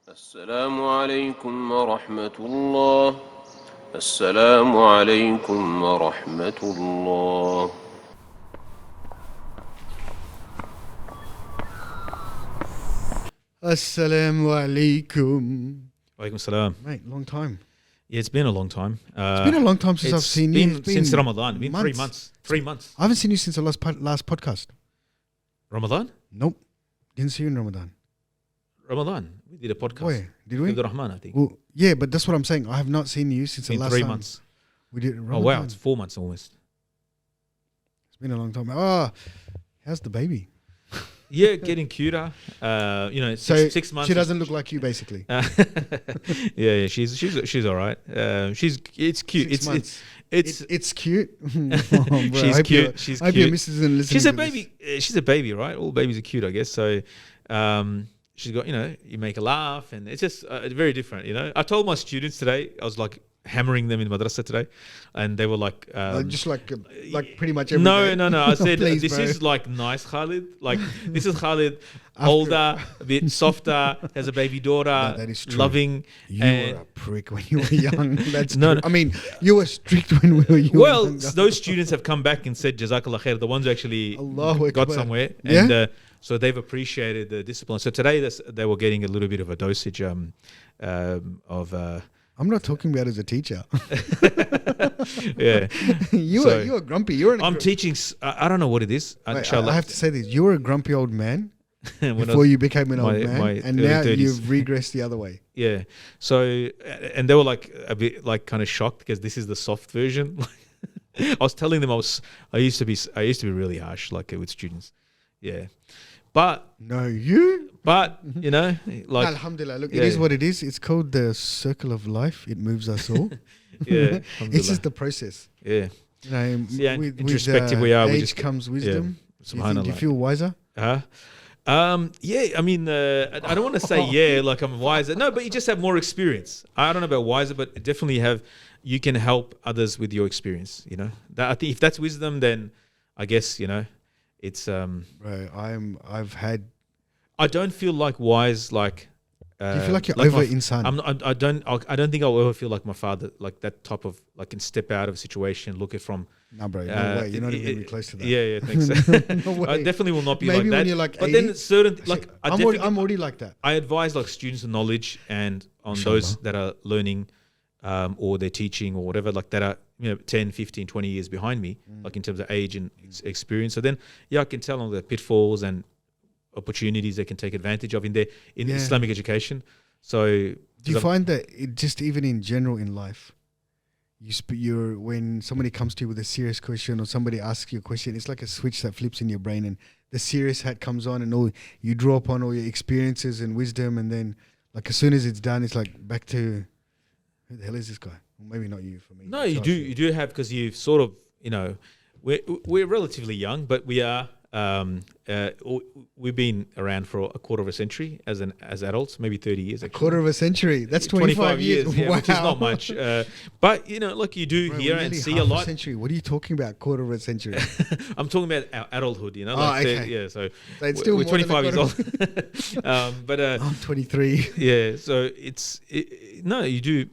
السلام عليكم ورحمة الله. السلام عليكم ورحمة الله. Assalamu alaikum. Walaikum salam. Mate, long time. Yeah, it's been a long time. It's been a long time since I've seen you. It's been since Ramadan. It's been 3 months. 3 months. I haven't seen you since the last podcast. Ramadan? Nope. Didn't see you in Ramadan. Ramadan. We did a podcast. Where? Did we? Abdul Rahman, I think. Well, yeah, but that's what I'm saying. I have not seen you since the In last 3 time. months. We did Ramadan. Oh, wow. It's 4 months almost. It's been a long time. Oh, how's the baby? Yeah, getting cuter. So 6 months. she doesn't look like you, basically. Yeah, she's all right. It's cute. 6 months. It's cute. She's cute. She's I hope your cute. missus isn't listening. She's a to this. baby. She's a baby, right? All babies are cute, I guess. So, she's got, you make her laugh, and it's just very different. I told my students today, I was like hammering them in madrasa today, and they were like, just like pretty much every no, day. I said Please, this bro. is like nice Khalid. Like this is Khalid, older, a bit softer, has a baby daughter, No, that is true. loving. You and were a prick when you were young. That's No, true. I mean, you were strict when we were young. well, those students have come back and said Jazakallah khair, the ones who actually Allahu got Akbar. somewhere. Yeah? And so they've appreciated the discipline. So today they were getting a little bit of a dosage of I'm not talking about as a teacher. yeah. You were grumpy. You were. I'm teaching. I don't know what it is. Wait, Inshallah. I have to say this. You were a grumpy old man When I before was- you became an old my man, and early now 30s. you've regressed the other way. Yeah. So, and they were like a bit like kind of shocked because this is the soft version. I was telling them I used to be really harsh like with students. Yeah. But No, you. like Alhamdulillah. Look, yeah. it is what it is. It's called the circle of life. It moves us all. yeah. It's just the process. yeah. Yeah, With introspective we are. We age just comes wisdom. Do Subhanallah. you feel wiser? Yeah, I mean, I don't want to say like I'm wiser. No, but you just have more experience. I don't know about wiser, but definitely you can help others with your experience. That I think if that's wisdom, then I guess it's. Bro, I've had. I don't feel like wise. Like, Do you feel like you're my- over insan? I don't think I'll ever feel like my father. Like that type of like can step out of a situation, look at from. No, bro. No way. You're not even gonna be close to that. Yeah, thanks. No way. I definitely will not be Maybe like that. when you're like but 80, then certain like I'm already like that. I advise like students of knowledge and on Inshallah. those that are learning or they're teaching or whatever, like that are 10, 15, 20 years behind me, like in terms of age and experience. So then, I can tell on the pitfalls and opportunities they can take advantage of in Yeah. Islamic education. So Do you find that it just even in general in life, when somebody comes to you with a serious question or somebody asks you a question, it's like a switch that flips in your brain and the serious hat comes on and you draw upon all your experiences and wisdom, and then like as soon as it's done, it's like back to who the hell is this guy? Well, maybe not you for me. No, you do have, because you've sort of, we're relatively young, but we are, we've been around for a quarter of a century as adults, maybe 30 years. A quarter of a century. That's 25 years. yeah, Wow. which is not much. But look, you do Bro, hear we're and nearly see half a lot. century. What are you talking about? Quarter of a century. I'm talking about our adulthood, okay. Yeah, so So it's still we're more than a 25 years quarter old. But I'm 23. yeah, so you do.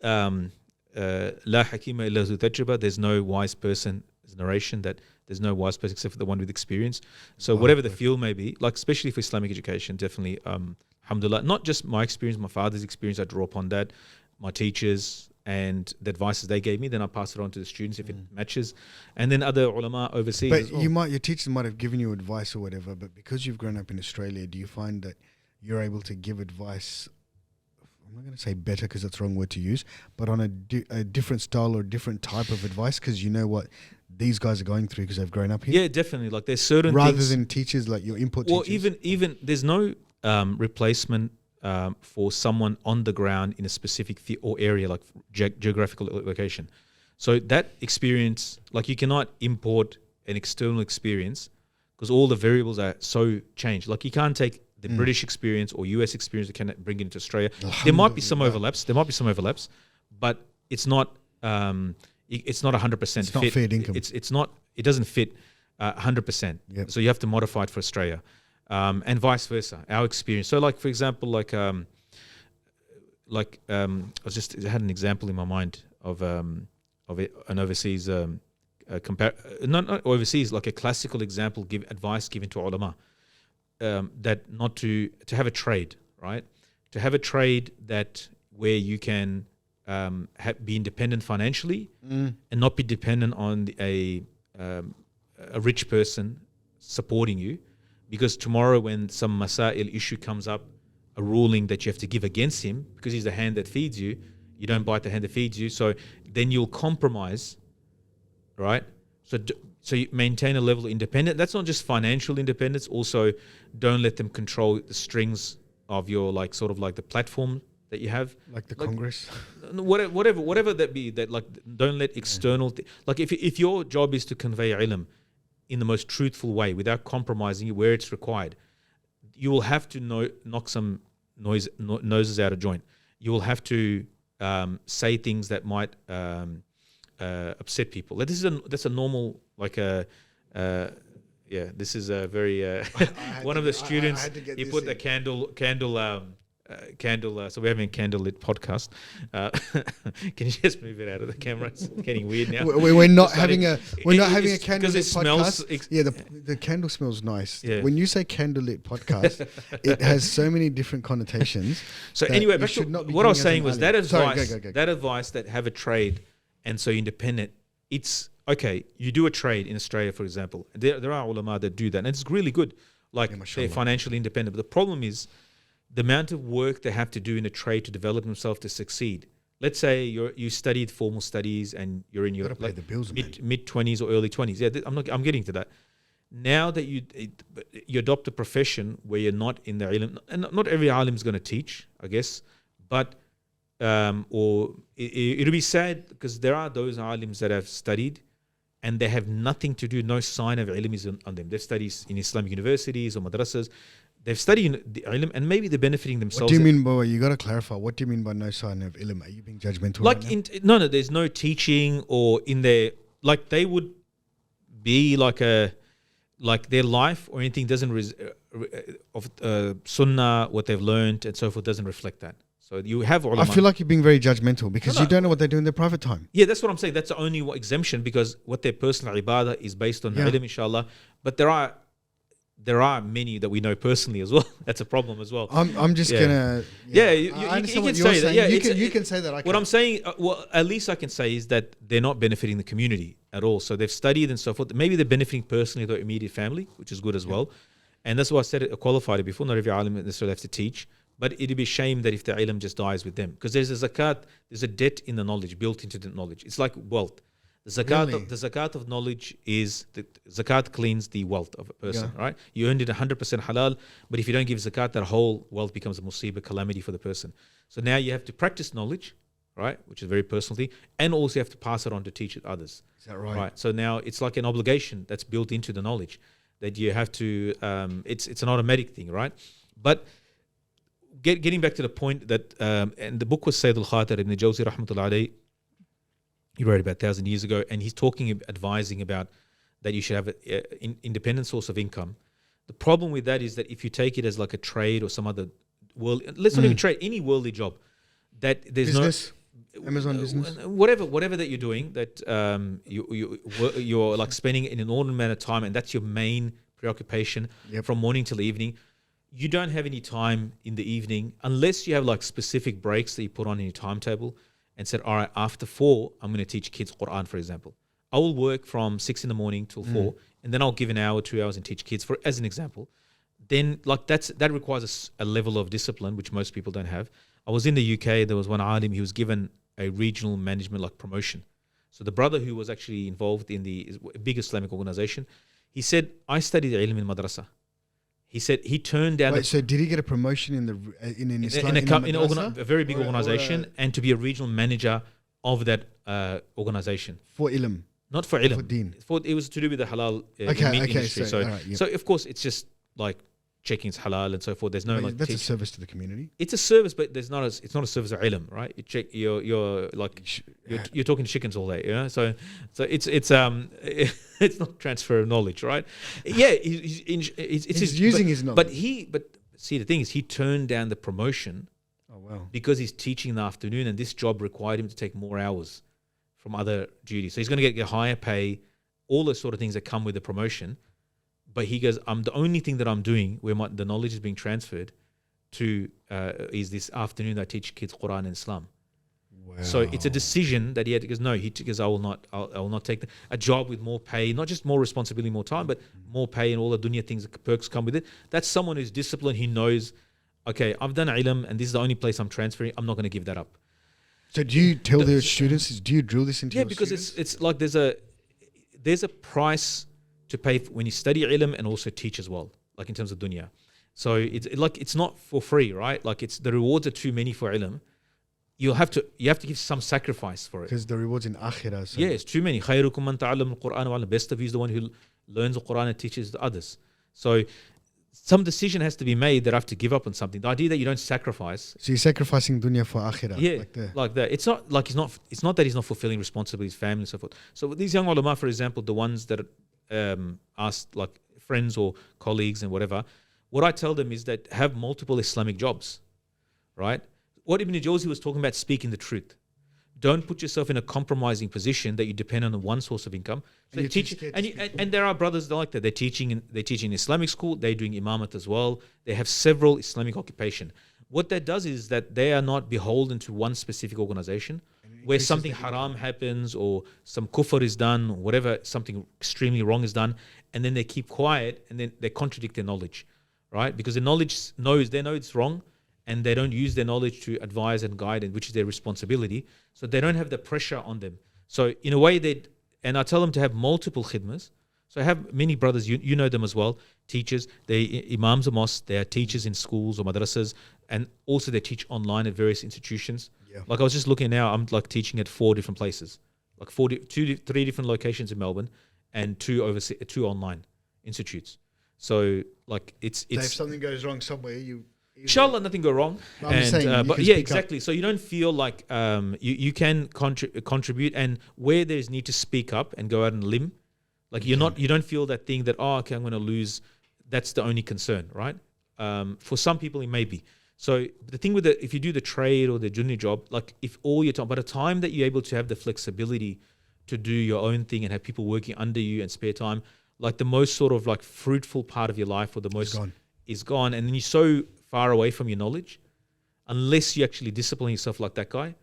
La hakima illa zu tajriba. There's no wise person. There's narration that there's no wise person except for the one with experience. So whatever the field may be, like especially for Islamic education, definitely, alhamdulillah, not just my experience, my father's experience, I draw upon that, my teachers and the advices they gave me, then I pass it on to the students if it matches, and then other ulama overseas But as well. your teachers might have given you advice or whatever, but because you've grown up in Australia, do you find that you're able to give advice, I'm not going to say better because that's the wrong word to use, but on a different style or different type of advice because you know what these guys are going through because they've grown up here? Yeah, definitely. Like there's certain Rather things, than teachers like your input well, teachers. even there's no replacement for someone on the ground in a specific or area, like geographical location. So that experience, like you cannot import an external experience because all the variables are so changed. Like you can't take the British experience or US experience that can bring it into Australia. There might be some overlaps. But it's not. It's not 100% fit. It's not fair income. It's not. It doesn't fit 100%. Yep. So you have to modify it for Australia, and vice versa. Our experience. So, like for example, like I had an example in my mind of an overseas not overseas, like a classical example, advice given to ulama, that not to have a trade, right? To have a trade that where you can be independent financially and not be dependent on a rich person supporting you, because tomorrow when some masail issue comes up, a ruling that you have to give against him because he's the hand that feeds you, you don't bite the hand that feeds you, so then you'll compromise, right? So you maintain a level of independence. That's not just financial independence. Also, don't let them control the strings of your sort of the platform that you have, like the Congress, whatever that be. That don't let external if your job is to convey ilm in the most truthful way without compromising it where it's required, you will have to knock some noses out of joint. You will have to say things that might upset people. That's a normal this is a very one of the students. He put the candle. So we're having a candlelit podcast. Can you just move it out of the camera? It's getting weird now. We're not having a candlelit podcast. The candle smells nice. Yeah. When you say candlelit podcast, it has so many different connotations. So anyway, what I was saying was that advice that have a trade and so independent. It's okay. You do a trade in Australia, for example. There are ulama that do that, and it's really good. They're financially independent. But the problem is the amount of work they have to do in a trade to develop themselves to succeed. Let's say you studied formal studies and you're in your mid 20s or early 20s. Yeah, I'm getting to that. Now that you adopt a profession where you're not in the ilm, and not every alim is going to teach, I guess, but it'll be sad because there are those alims that have studied and they have nothing to do, no sign of ilm is on them. They've studied in Islamic universities or madrasas. They've studied the ilm and maybe they're benefiting themselves. What do you mean by, you got to clarify, what do you mean by no sign of ilm? Are you being judgmental right now? No, there's no teaching or in their, they would be their life or anything doesn't, sunnah, what they've learned and so forth doesn't reflect that. So you have ulama. I feel like you're being very judgmental because you don't know what they do in their private time. Yeah, that's what I'm saying. That's the only exemption because what their personal ibadah is based on ilm, inshallah. But there are many that we know personally as well. That's a problem as well. I'm just gonna. You can say that. Yeah, you can say that. What I'm saying, at least I can say is that they're not benefiting the community at all. So they've studied and so forth. Maybe they're benefiting personally their immediate family, which is good as well. And that's why I said I qualified it before. Not every alim necessarily have to teach. But it'd be a shame that if the ilm just dies with them. Because there's a zakat, there's a debt in the knowledge, built into the knowledge. It's like wealth. The zakat of knowledge is, the zakat cleans the wealth of a person, right? You earned it 100% halal, but if you don't give zakat, that whole wealth becomes a musibah, calamity for the person. So now you have to practice knowledge, right? Which is a very personal thing. And also you have to pass it on to teach it others. Is that right? Right. So now it's like an obligation that's built into the knowledge that you have to, it's an automatic thing, right? But getting back to the point that, and the book was Sayyid al-Khatir ibn Jawzi rahmatullah alayhi. He wrote about 1,000 years ago, and he's advising about that you should have an independent source of income. The problem with that is that if you take it as like a trade or some other let's not even trade, any worldly job, that there's business, Amazon business, whatever that you're doing, that you're like spending in an ordinary amount of time, and that's your main preoccupation from morning till evening. You don't have any time in the evening unless you have like specific breaks that you put on in your timetable. And said, all right, after 4, I'm going to teach kids Quran, for example. I will work from 6 in the morning till 4, and then I'll give an hour, 2 hours and teach kids, as an example. Then that requires a level of discipline, which most people don't have. I was in the UK, there was one alim, he was given a regional management promotion. So the brother who was actually involved in the big Islamic organization, he said, I studied ilm in madrasa. He said he turned down. Wait, so did he get a promotion in a very big organization and to be a regional manager of that organization for ilm? Not for ilm. For deen. It was to do with the halal industry. So of course it's just like checking it's halal and so forth. There's no that's a service to the community. It's a service, but it's not a service of ilm, right? You check you're talking chickens all day, you know. So it's it's not transfer of knowledge, right? Yeah, he's using his knowledge. But see, the thing is, he turned down the promotion Wow. because he's teaching in the afternoon, and this job required him to take more hours from other duties. So he's going to get higher pay, all those sort of things that come with the promotion. But he goes, the only thing that I'm doing where the knowledge is being transferred to is this afternoon that I teach kids Quran and Islam. Wow. So it's a decision that he had. He goes, no, he goes, I will not take a job with more pay, not just more responsibility, more time, but more pay and all the dunya things, the perks come with it. That's someone who's disciplined. He knows, okay, I've done ilm and this is the only place I'm transferring. I'm not going to give that up. So do you tell the students, do you drill this into your because students? it's like there's a price to pay when you study ilm and also teach as well, like in terms of dunya. So it's not for free, right? Like the rewards are too many for ilm. You have to give some sacrifice for it. Because the rewards in akhirah. So Yeah, it's too many. خيركم من تعلم القرآن وعلم. Best of you is the one who learns the Quran and teaches the others. So some decision has to be made that I have to give up on something. The idea that you don't sacrifice. So you're sacrificing dunya for akhirah. Yeah, like that. It's not like it's not that he's not fulfilling responsibilities, family and so forth. So with these young ulama, for example, the ones that asked like friends or colleagues and whatever, what I tell them is that have multiple Islamic jobs, right? What Ibn Jawzi was talking about, speaking the truth. Don't put yourself in a compromising position that you depend on one source of income. So and there are brothers that are like that. They're teaching in Islamic school. They're doing imamat as well. They have several Islamic occupation. What that does is that they are not beholden to one specific organization where something haram happens or some kufr is done or whatever, something extremely wrong is done, and then they keep quiet and then they contradict their knowledge, right? Because the knowledge they know it's wrong, and they don't use their knowledge to advise and guide, which is their responsibility. So they don't have the pressure on them. So in a way, and I tell them to have multiple khidmas. So I have many brothers, you know them as well, teachers. They imams of mosques, they are teachers in schools or madrasas, and also they teach online at various institutions. Yeah. Like I was just looking now, I'm like teaching at 4 different places, like 3 different locations in Melbourne, and 2 online institutes. So like it's if something goes wrong somewhere, inshallah, nothing go wrong. But yeah, exactly. So you don't feel like you can contribute, and where there's need to speak up and go out on a limb, like you don't feel that thing that okay, I'm going to lose. That's the only concern, right? For some people, it may be. So the thing with if you do the trade or the junior job, like if all your time, by the time that you're able to have the flexibility to do your own thing and have people working under you and spare time, like the most sort of like fruitful part of your life or the most is gone, and then you're so far away from your knowledge, unless you actually discipline yourself like that guy,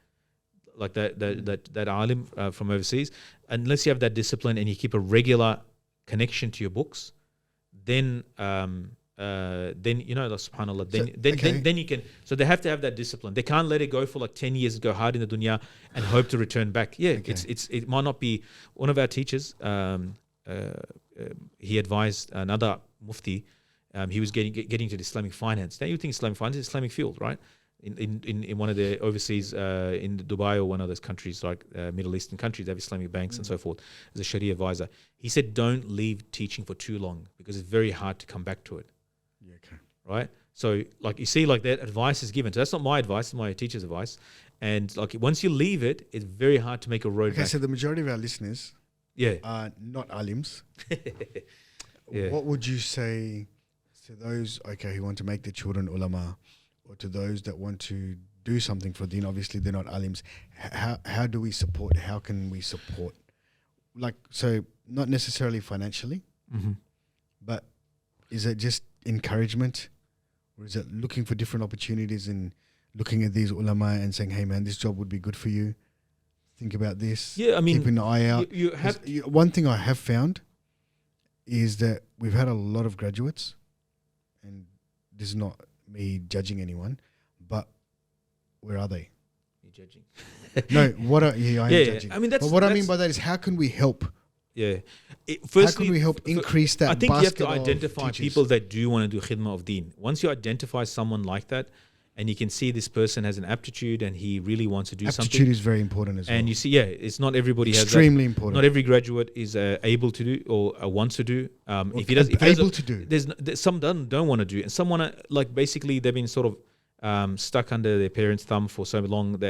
like that alim from overseas. Unless you have that discipline and you keep a regular connection to your books, then you know, subhanallah, then you can. So they have to have that discipline. They can't let it go for like 10 years and go hard in the dunya and hope to return back. Yeah, it might not be. One of our teachers, he advised another mufti. He was getting to the Islamic finance. Now you think Islamic finance is Islamic field, right? In one of the overseas, in Dubai or one of those countries like Middle Eastern countries, they have Islamic banks and so forth. As a Sharia advisor, he said, don't leave teaching for too long because it's very hard to come back to it. Yeah, okay. Right? So like you see, like that advice is given. So that's not my advice; it's my teacher's advice. And like once you leave it, it's very hard to make a road back. So the majority of our listeners, are not alims. Yeah. What would you say to those who want to make their children ulama, or to those that want to do something for deen? Obviously they're not alims. How do we support? How can we support? Like, so not necessarily financially, but is it just encouragement, or is it looking for different opportunities and looking at these ulama and saying, hey man, this job would be good for you, think about this. Yeah, I mean, keep an eye out. One thing I have found is that we've had a lot of graduates, and this is not me judging anyone, but where are they? You're judging. No, I am judging. I mean, but what I mean by that is, how can we help? Yeah. How can we help increase that? I think you have to basket of identify teachers? people that do want to do khidmah of deen. Once you identify someone like that, and you can see this person has an aptitude and he really wants to do something. Aptitude is very important as well. And you see, it's not everybody has that. Extremely important. Not every graduate is able to do or wants to do. If he does, there's some don't want to do, and some want to, like, basically they've been sort of stuck under their parents' thumb for so long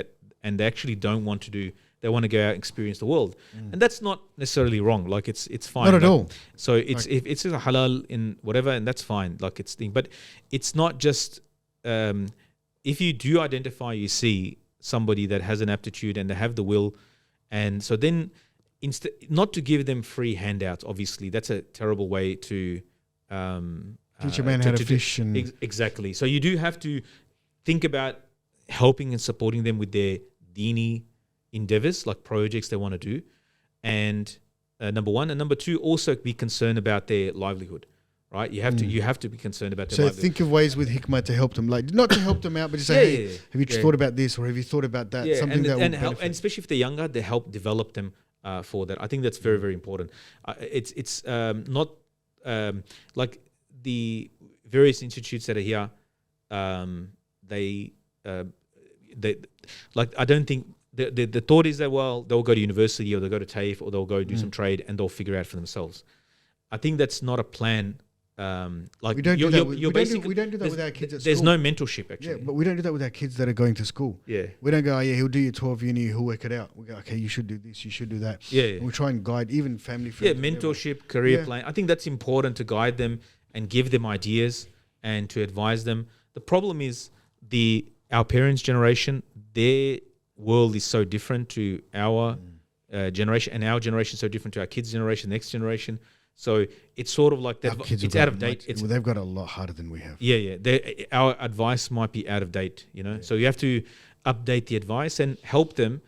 and they actually don't want to do. They want to go out and experience the world, and that's not necessarily wrong. Like it's fine. Not at all. So it's if it's a halal in whatever, and that's fine. Like it's thing, but it's not just. if you do identify, you see somebody that has an aptitude and they have the will, and so then not to give them free handouts. Obviously, that's a terrible way to teach a man how to fish. Exactly. So you do have to think about helping and supporting them with their dini endeavors, like projects they want to do, and number one, and number two, also be concerned about their livelihood. Right, you have to be concerned about their livelihood. So think of ways with hikmah to help them, like not to help them out, but just say, hey, have you thought about this, or have you thought about that? Something that will help, and especially if they're younger, they help develop them for that. I think that's very, very important. It's not like the various institutes that are here. They like, I don't think the thought is that, well, they'll go to university or they'll go to TAFE or they'll go do some trade and they'll figure out for themselves. I think that's not a plan. Like we don't do that. We don't do that with our kids at school. There's no mentorship, actually. Yeah, but we don't do that with our kids that are going to school. Yeah, we don't go, oh yeah, he'll do your 12 uni, he'll work it out. We go, okay, you should do this, you should do that. Yeah, and we try and guide even family friends. Yeah, mentorship, career plan. I think that's important to guide them and give them ideas and to advise them. The problem is our parents' generation, their world is so different to our generation, and our generation is so different to our kids' generation, next generation. So it's sort of like it's out of date. They've got a lot harder than we have. Yeah. Our advice might be out of date, So you have to update the advice and help them.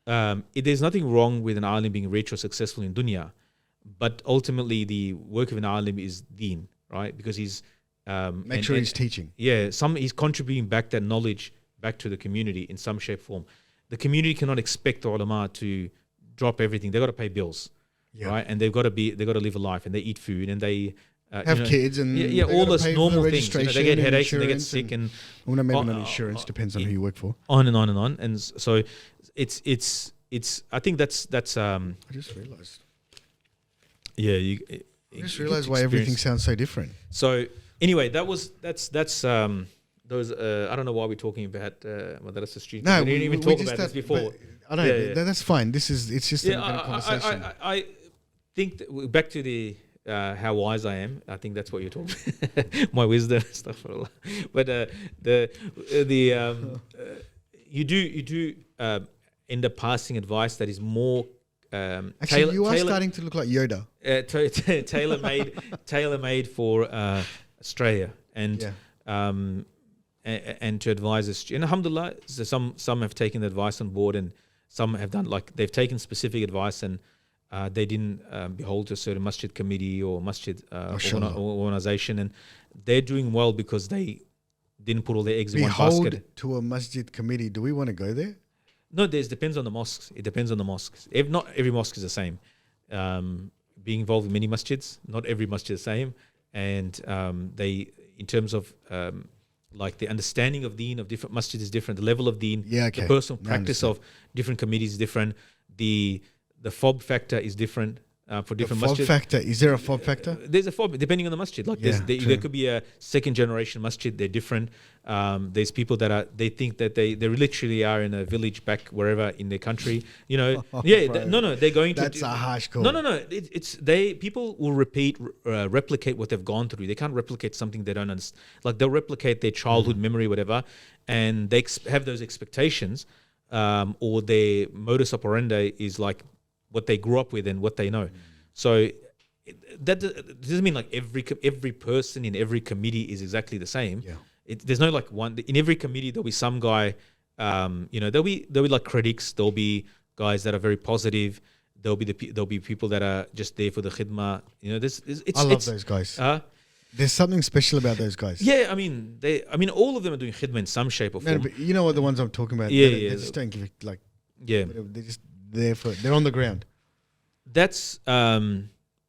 There's nothing wrong with an alim being rich or successful in dunya, but ultimately the work of an alim is deen, right? Because he's make sure he's teaching. Yeah, he's contributing back that knowledge back to the community in some shape, form. The community cannot expect the ulama to drop everything. They've got to pay bills. Yeah. Right, and they've got to live a life, and they eat food, and they have kids, and all those normal things. They get headaches, and they get sick, and maybe not insurance, depends on who you work for. On and on and on, and so it's. I think that's. I just realized. Yeah, I just realized why everything sounds so different. So anyway, that's those. I don't know why we're talking about Madrasa Street. No, we didn't even talk about this before. I don't know. That's fine. It's just a conversation. I think back to the how wise I am. I think that's what you're talking. My wisdom and stuff. But you do end up passing advice that is more. Actually, you are starting to look like Yoda. Tailor made for Australia and to advise us. And alhamdulillah, so some have taken the advice on board, and some have done, like, they've taken specific advice and they didn't behold to a certain masjid committee or masjid organization, and they're doing well because they didn't put all their eggs in one basket. Behold to a masjid committee. Do we want to go there? No, depends on the mosques. It depends on the mosques. Not every mosque is the same. Being involved in many masjids, not every masjid is the same, and they, in terms of like the understanding of deen of different masjids is different. The level of deen, the personal practice of different committees is different. The fob factor is different for different masjids. Fob factor, is there a fob factor? There's a fob depending on the masjid. Like there could be a second generation masjid. They're different. There's people they think that they literally are in a village back wherever in their country. They're going to. That's a harsh call. No. People will replicate what they've gone through. They can't replicate something they don't understand. Like, they'll replicate their childhood memory, whatever, and they have those expectations, or their modus operandi is like what they grew up with and what they know. So that doesn't mean like every person in every committee is exactly the same. Yeah. There's no like one in every committee. There'll be some guy, there'll be like critics. There'll be guys that are very positive. There'll be people that are just there for the khidmah. I love those guys. There's something special about those guys. Yeah, I mean all of them are doing khidmah in some shape or form. No, but you know what the ones I'm talking about? They just don't give it like. Yeah. They're just they're on the ground. That's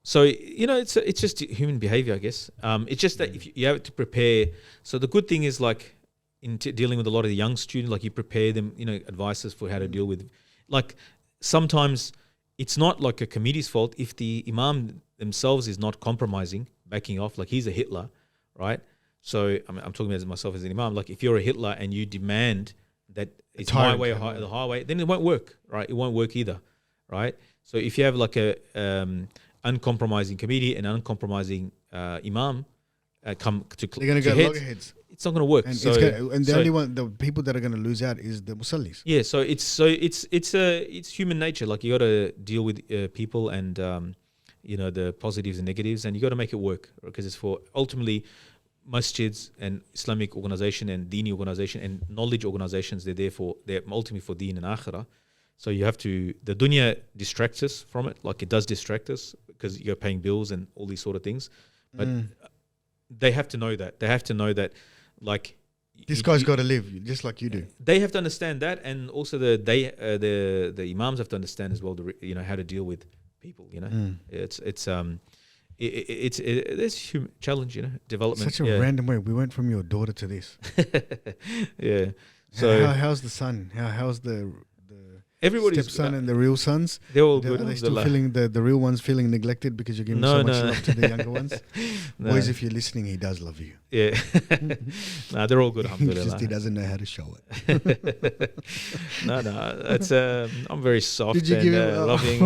so it's just human behavior, I guess. It's just that if you have to prepare. So the good thing is, like, in dealing with a lot of the young students, like, you prepare them, advices for how to deal with. Like, sometimes it's not like a committee's fault if the imam themselves is not compromising, backing off. Like, he's a Hitler, right? So I'm talking about myself as an imam. Like, if you're a Hitler and you demand that it's my way or the highway, then it won't work, right? It won't work either, right? So if you have like a uncompromising committee and uncompromising imam, they're going to go loggerheads. it's not going to work. And So, the people that are going to lose out is the musallis. yeah, so it's human nature. Like, you got to deal with people and the positives and negatives, and you got to make it work, because it's for ultimately masjids and Islamic organization and Dini organization and knowledge organizations. They're ultimately for Deen and Akhirah. So you have to. The dunya distracts us from it. Like, it does distract us because you're paying bills and all these sort of things. But they have to know that. They have to know that, like, This guy's got to live just like you do. They have to understand that, and also the imams have to understand as well. How to deal with people. It's there's human challenge. Development. Such a random way. We went from your daughter to this. Yeah. So how's the son? How's the everybody's stepson and the real sons? They're all good. Are they still feeling the real ones feeling neglected because you're giving so much love to the younger ones? No. Boys, if you're listening, he does love you. Yeah. Nah, they're all good. Just he doesn't know how to show it. No. It's I'm very soft Did you and give him, loving.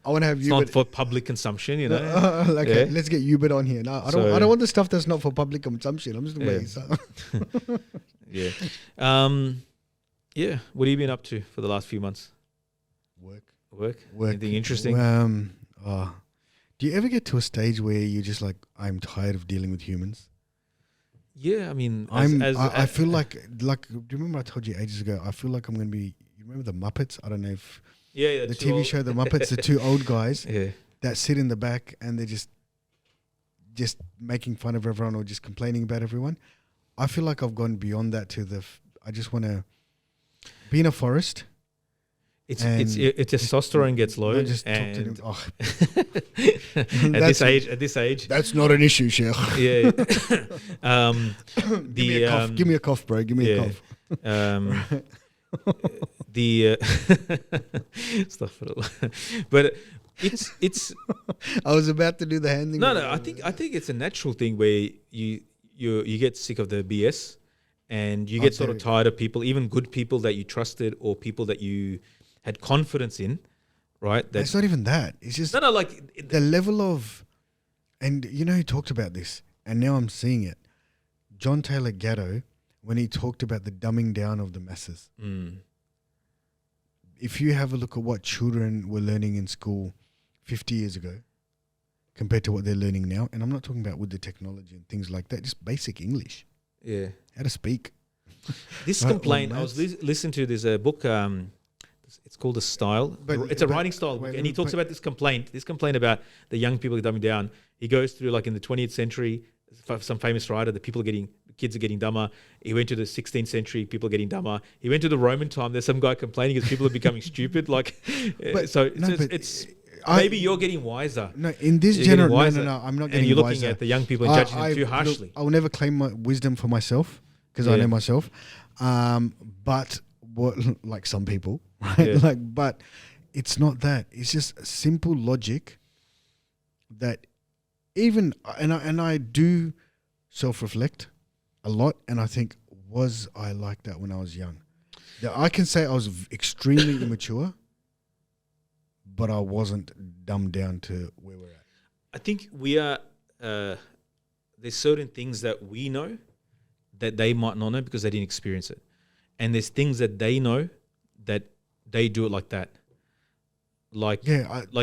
I want to have It's you. not for public consumption, Okay, let's get Hubert on here. No, I don't want the stuff that's not for public consumption. I'm just waiting. Yeah. Yeah. What have you been up to for the last few months? Work. Anything interesting? Do you ever get to a stage where you're just like, I'm tired of dealing with humans? Yeah, I mean, I feel like, do you remember I told you ages ago? I feel like I'm going to be. You remember the Muppets? I don't know if the TV show, the Muppets, the two old guys that sit in the back and they're just making fun of everyone or just complaining about everyone. I feel like I've gone beyond that to I just want to be in a forest. It's testosterone gets low. Just and talk to them. At this age, that's not an issue, Sheikh. Yeah. Give me a cough, bro. Give me a cough. Stuff, but it's. I was about to do the hand thing. No. I think it's a natural thing where you get sick of the BS, and you get sort of tired of people, even good people that you trusted or people that you had confidence in, right? It's not even that. It's just like the level of, and he talked about this, and now I'm seeing it. John Taylor Gatto, when he talked about the dumbing down of the masses. If you have a look at what children were learning in school 50 years ago compared to what they're learning now, and I'm not talking about with the technology and things like that, just basic English. Yeah. How to speak. This complaint, I was listening to this book, it's called The Style. It's a writing style book, and he talks about this complaint about the young people dumbing down. He goes through, like, in the 20th century, some famous writer, the kids are getting dumber. He went to the 16th century, people are getting dumber. He went to the Roman time, there's some guy complaining because people are becoming stupid. Like, maybe you're getting wiser. No, in this generation, no, I'm not getting wiser. And you're looking at the young people and judging them too harshly. I will never claim my wisdom for myself because I know myself. But like some people, right? Yeah. But it's not that. It's just simple logic that even, and I do self-reflect a lot, and I think, was I like that when I was young? I can say I was extremely immature, but I wasn't dumbed down to where we're at. I think we are, there's certain things that we know that they might not know because they didn't experience it. And there's things that they know that they do it like that. Like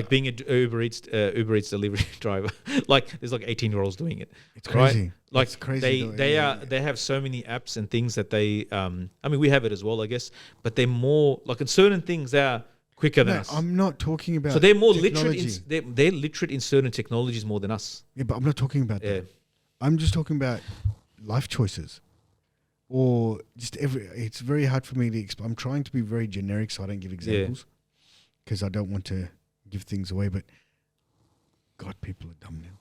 being an Uber Eats delivery driver. Like, there's like 18-year-olds doing it. It's crazy. Right? Like, it's crazy. They have so many apps and things that they I mean, we have it as well, I guess, but they're more like in certain things they are quicker than us. I'm not talking about. So they're more literate. They're literate in certain technologies more than us. Yeah, but I'm not talking about that. I'm just talking about life choices. Or just it's very hard for me to explain. I'm trying to be very generic so I don't give examples because I don't want to give things away. But God, people are dumb now.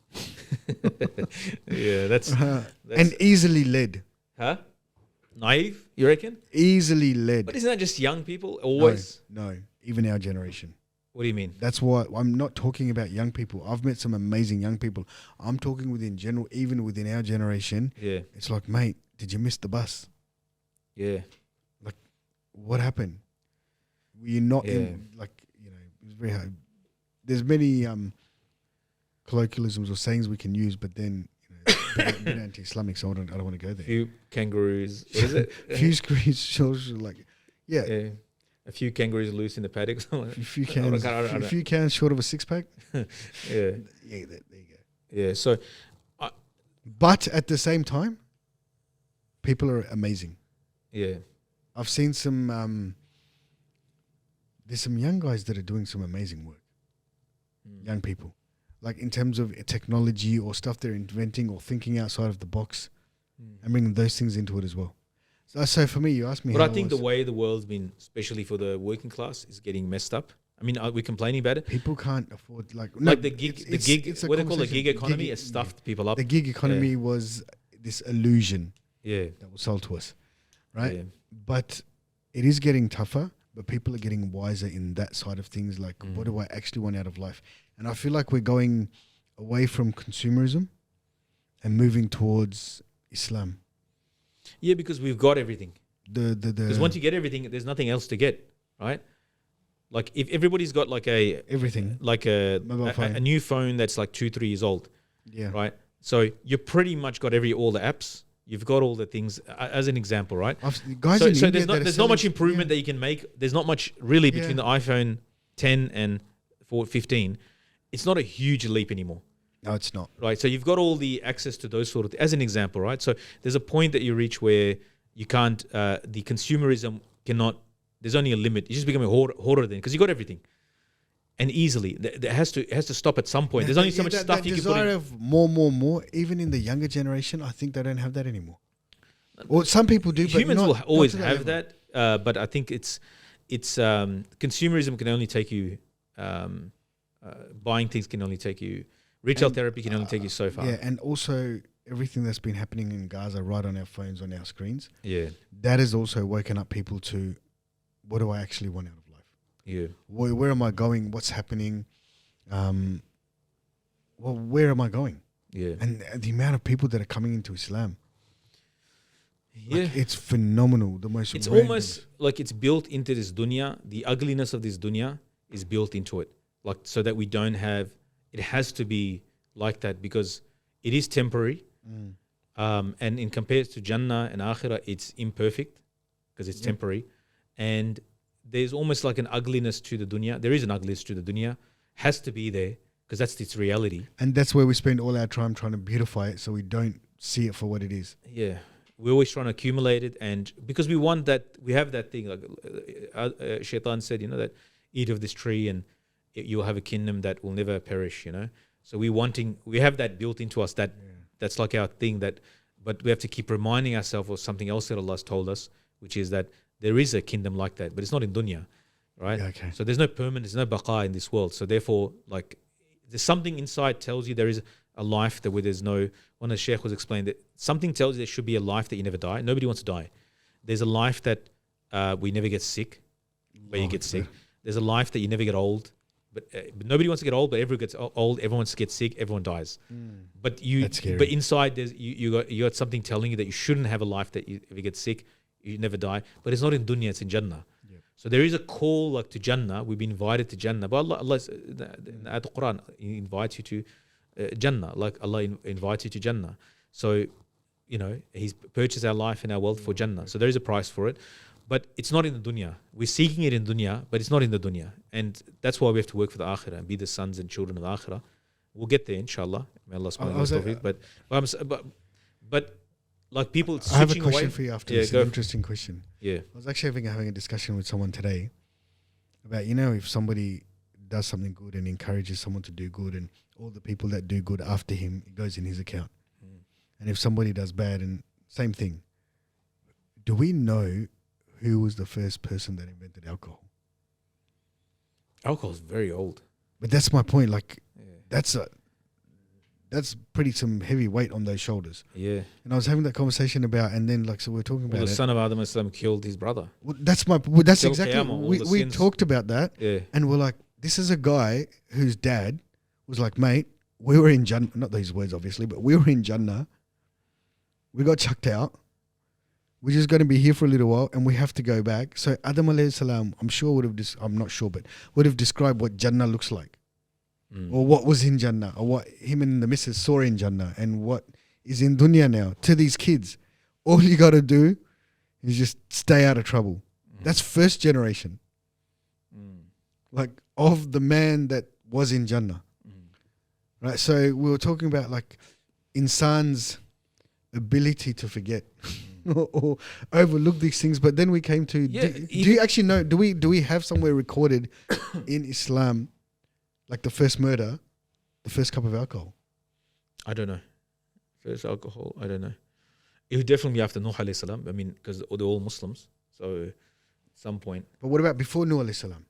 Yeah, that's and easily led. Huh? Naive, you reckon? Easily led. But isn't that just young people always? No, even our generation. What do you mean? That's why I'm not talking about young people. I've met some amazing young people. I'm talking within general, even within our generation. Yeah. It's like, mate, did you miss the bus? Yeah. Like, what happened? Were you not in, like, it was very hard. There's many colloquialisms or sayings we can use, but then, bit anti-Islamic, so I don't want to go there. Few kangaroos. What is it? Few screens, like, yeah. A few kangaroos loose in the paddock. A few cans short of a six-pack. Yeah. Yeah, there you go. Yeah. So, But at the same time, people are amazing. yeah. I've seen some. There's some young guys that are doing some amazing work. Young people, like in terms of technology or stuff they're inventing or thinking outside of the box, and bringing those things into it as well. So for me, you asked me. But I think the way the world's been, especially for the working class, is getting messed up. I mean, are we complaining about it? People can't afford The gig, what they call the gig economy, has stuffed people up. The gig economy was this illusion that was sold to us, right? Yeah. But it is getting tougher. But people are getting wiser in that side of things. Like, what do I actually want out of life? And I feel like we're going away from consumerism and moving towards Islam. Yeah, because we've got everything. Because once you get everything, there's nothing else to get, right? Like if everybody's got like a new phone that's like 2-3 years old, right? So you pretty much got all the apps. You've got all the things as an example, right? So there's not much improvement that you can make. There's not much really between the iPhone 10 and 15. It's not a huge leap anymore. No, it's not. Right. So you've got all the access to those sort of as an example, right? So there's a point that you reach where you can't. The consumerism cannot. There's only a limit. You just become a hoarder then because you got everything. And easily, it has to stop at some point. There's only so much stuff you can put in. Desire of more, even in the younger generation, I think they don't have that anymore. Or some people do, Humans but will always not have that. But I think it's consumerism can only take you, buying things can only take you, retail therapy can only take you so far. Yeah, and also everything that's been happening in Gaza right on our phones, on our screens. Yeah. That has also woken up people to, what do I actually want out of life? Yeah. Where am I going? What's happening? Where am I going? Yeah. And the amount of people that are coming into Islam. Yeah. Like, it's phenomenal. It's almost like it's built into this dunya. The ugliness of this dunya is built into it. Like, so that we don't have, it has to be like that because it is temporary. And in compared to Jannah and Akhirah, it's imperfect because it's temporary. And there's almost like an ugliness to the dunya. There is an ugliness to the dunya. Has to be there because that's its reality. And that's where we spend all our time trying to beautify it so we don't see it for what it is. Yeah. We're always trying to accumulate it. And because we want that, we have that thing. Like Shaitan said, that eat of this tree and you'll have a kingdom that will never perish, So we have that built into us that's like our thing but we have to keep reminding ourselves of something else that Allah's told us, which is that there is a kingdom like that, but it's not in dunya, right? Yeah, okay. So there's no permanence, there's no baqa in this world. So therefore, like, there's something inside tells you there is a life that where there's no. One of the Sheikh was explaining that something tells you there should be a life that you never die. Nobody wants to die. There's a life that we never get sick, where you get sick. There's a life that you never get old, but nobody wants to get old. But everyone gets old. Everyone wants to get sick. Everyone dies. But inside there's you got something telling you that you shouldn't have a life that if you get sick. You never die, but it's not in dunya, it's in Jannah. Yep. So there is a call like to Jannah. We've been invited to Jannah. But Allah in the Quran, He invites you to Jannah, like Allah invites you to Jannah. So, He's purchased our life and our wealth for Jannah. So there is a price for it, but it's not in the dunya. We're seeking it in dunya, but it's not in the dunya. And that's why we have to work for the akhirah and be the sons and children of the akhirah. We'll get there, inshallah. May Allah subhanahu wa ta'ala. But like people switching away. I have a question for you after this. An interesting question. Yeah. I was actually having a discussion with someone today about, if somebody does something good and encourages someone to do good and all the people that do good after him, it goes in his account. And if somebody does bad, and same thing. Do we know who was the first person that invented alcohol? Alcohol's very old. But that's my point. Like, that's pretty some heavy weight on those shoulders. Yeah. And I was having that conversation about, and then so we're talking about the son of Adam Islam killed his brother. Well, that's exactly, we talked about that. Yeah. And we're like, this is a guy whose dad was like, mate, we were in Jannah, not these words obviously, but we were in Jannah. We got chucked out. We're just going to be here for a little while and we have to go back. So Adam alayhi salam, I'm sure I'm not sure, but would have described what Jannah looks like. Or what was in Jannah, or what him and the missus saw in Jannah, and what is in dunya now to these kids. All you got to do is just stay out of trouble. That's first generation. Like of the man that was in Jannah. Right? So we were talking about like insan's ability to forget or overlook these things. But then we came to, do you actually know, do we have somewhere recorded in Islam, like the first murder, the first cup of alcohol? I don't know. First alcohol, I don't know. It would definitely be after Nuh alayhi salam. I mean, because they're all Muslims. So at some point. But what about before Nuh alayhi salam?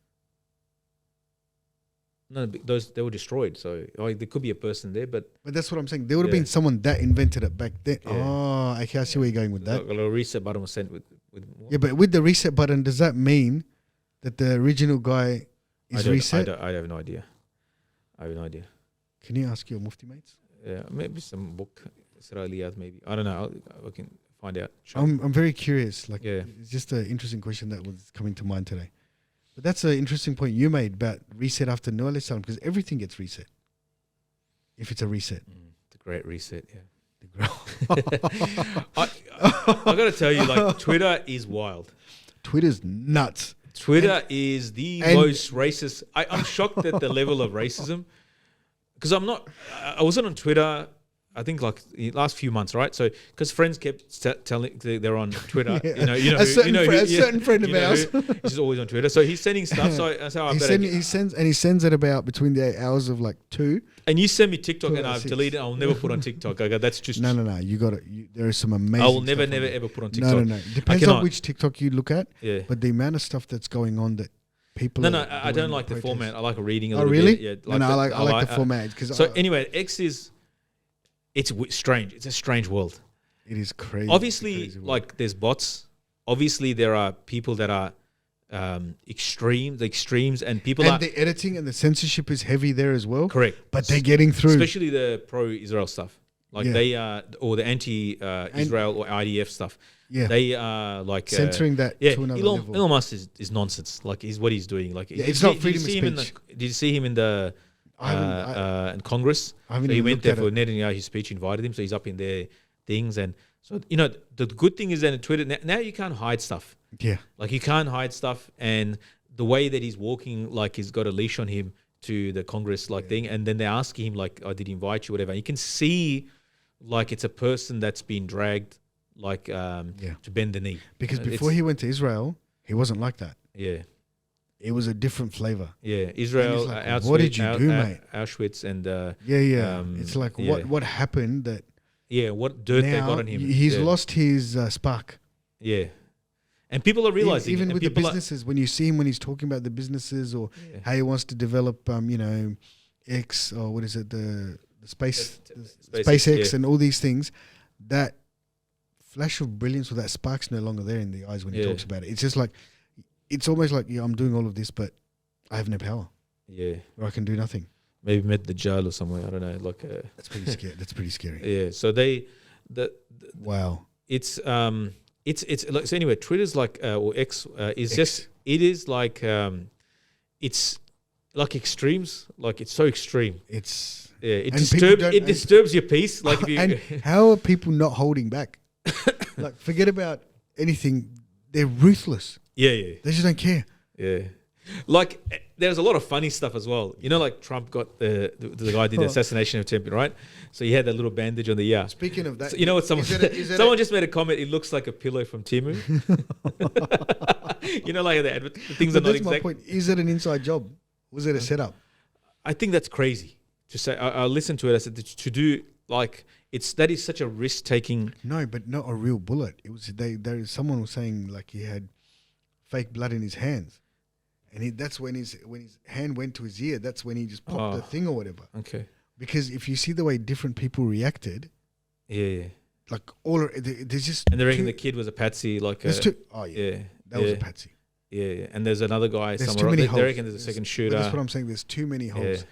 No, they were destroyed. So there could be a person there, but that's what I'm saying. There would have been someone that invented it back then. Yeah. Oh, okay, I see where you're going with that. A little reset button was sent with Yeah, but with the reset button, does that mean that the original guy is reset? I have no idea. I have no idea. Can you ask your mufti mates? Yeah, maybe some book, Israeliyat, maybe. I don't know. I can find out. Sure. I'm very curious. Like, Yeah. it's just an interesting question that was coming to mind today. But that's an interesting point you made about reset after Nuh alayhi salam, because everything gets reset if it's a reset. The great reset, yeah. The I got to tell you, like, Twitter is wild. Twitter's nuts. Twitter is the most racist. I'm shocked at the level of racism, because I wasn't on Twitter, I think, like the last few months, right? So because friends kept telling they're on Twitter, Yeah. a certain friend of ours. He's so always on Twitter. So he's sending stuff. He sends it about between the hours of like 2. And you send me TikTok, and I've 6. deleted. I'll never put on TikTok. I go, that's just No. You got it. There is some amazing. I will never, stuff on there. ever put on TikTok. No. Depends on which TikTok you look at. Yeah. But the amount of stuff that's going on that people. No, I don't like the format. I like reading a Oh, little really? bit. Yeah. I like the format because. So anyway, X is. It's strange. It's a strange world. It is crazy. Obviously, like there's bots. Obviously, there are people that are extremes, and people and are the editing and the censorship is heavy there as well. correct. But they're getting through. Especially the pro-Israel stuff, like they are, or the anti-Israel or IDF stuff. Yeah, they are like censoring that to another level. Elon Musk is nonsense. Like what he's doing. Like it's not freedom of speech. Did you see him in the in Congress? So he went there for Netanyahu's speech, invited him, so he's up in their things. And so, the good thing is that in Twitter, now you can't hide stuff. Yeah. Like you can't hide stuff. And the way that he's walking, like he's got a leash on him to the Congress thing. And then they ask him like, oh, did he invite you, whatever. And you can see like it's a person that's been dragged to bend the knee. Because before he went to Israel, he wasn't like that. Yeah. It was a different flavor. Yeah, Israel, like, Auschwitz, what did you do, mate? Auschwitz and it's like what happened that what dirt they now got on him. He's lost his spark. Yeah, and people are realizing even it. with the businesses, when you see him when he's talking about the businesses or how he wants to develop X or what is it, the SpaceX and all these things, that flash of brilliance or that spark's no longer there in the eyes when he talks about it. It's just like, it's almost like, I'm doing all of this, but I have no power. Yeah. Or I can do nothing. Maybe met the jail or somewhere. I don't know. That's pretty scary. That's pretty scary. Yeah. So wow. It's like, so anyway, Twitter's like, or X is just, it is like, it's like extremes. Like it's so extreme. It disturbs your peace. Like and how are people not holding back? Like forget about anything. They're ruthless. Yeah. They just don't care. Yeah. Like there's a lot of funny stuff as well. Like Trump got the guy did the assassination attempt, right? So he had that little bandage on the ear. Speaking of that, so you know what someone just made a comment. It looks like a pillow from Timu. Like the things are not exact. My point. Is it an inside job? Was it a setup? I think that's crazy to say. I listened to it. I said to do like that is such a risk taking. No, but not a real bullet. It was someone was saying like he had fake blood in his hands. And that's when his hand went to his ear. That's when he just popped the thing or whatever. Okay. Because if you see the way different people reacted, like there's just and they reckon the kid was a patsy. Like that was a patsy. Yeah. And there's another guy there's somewhere. They reckon there's a second shooter. That's what I'm saying. There's too many holes.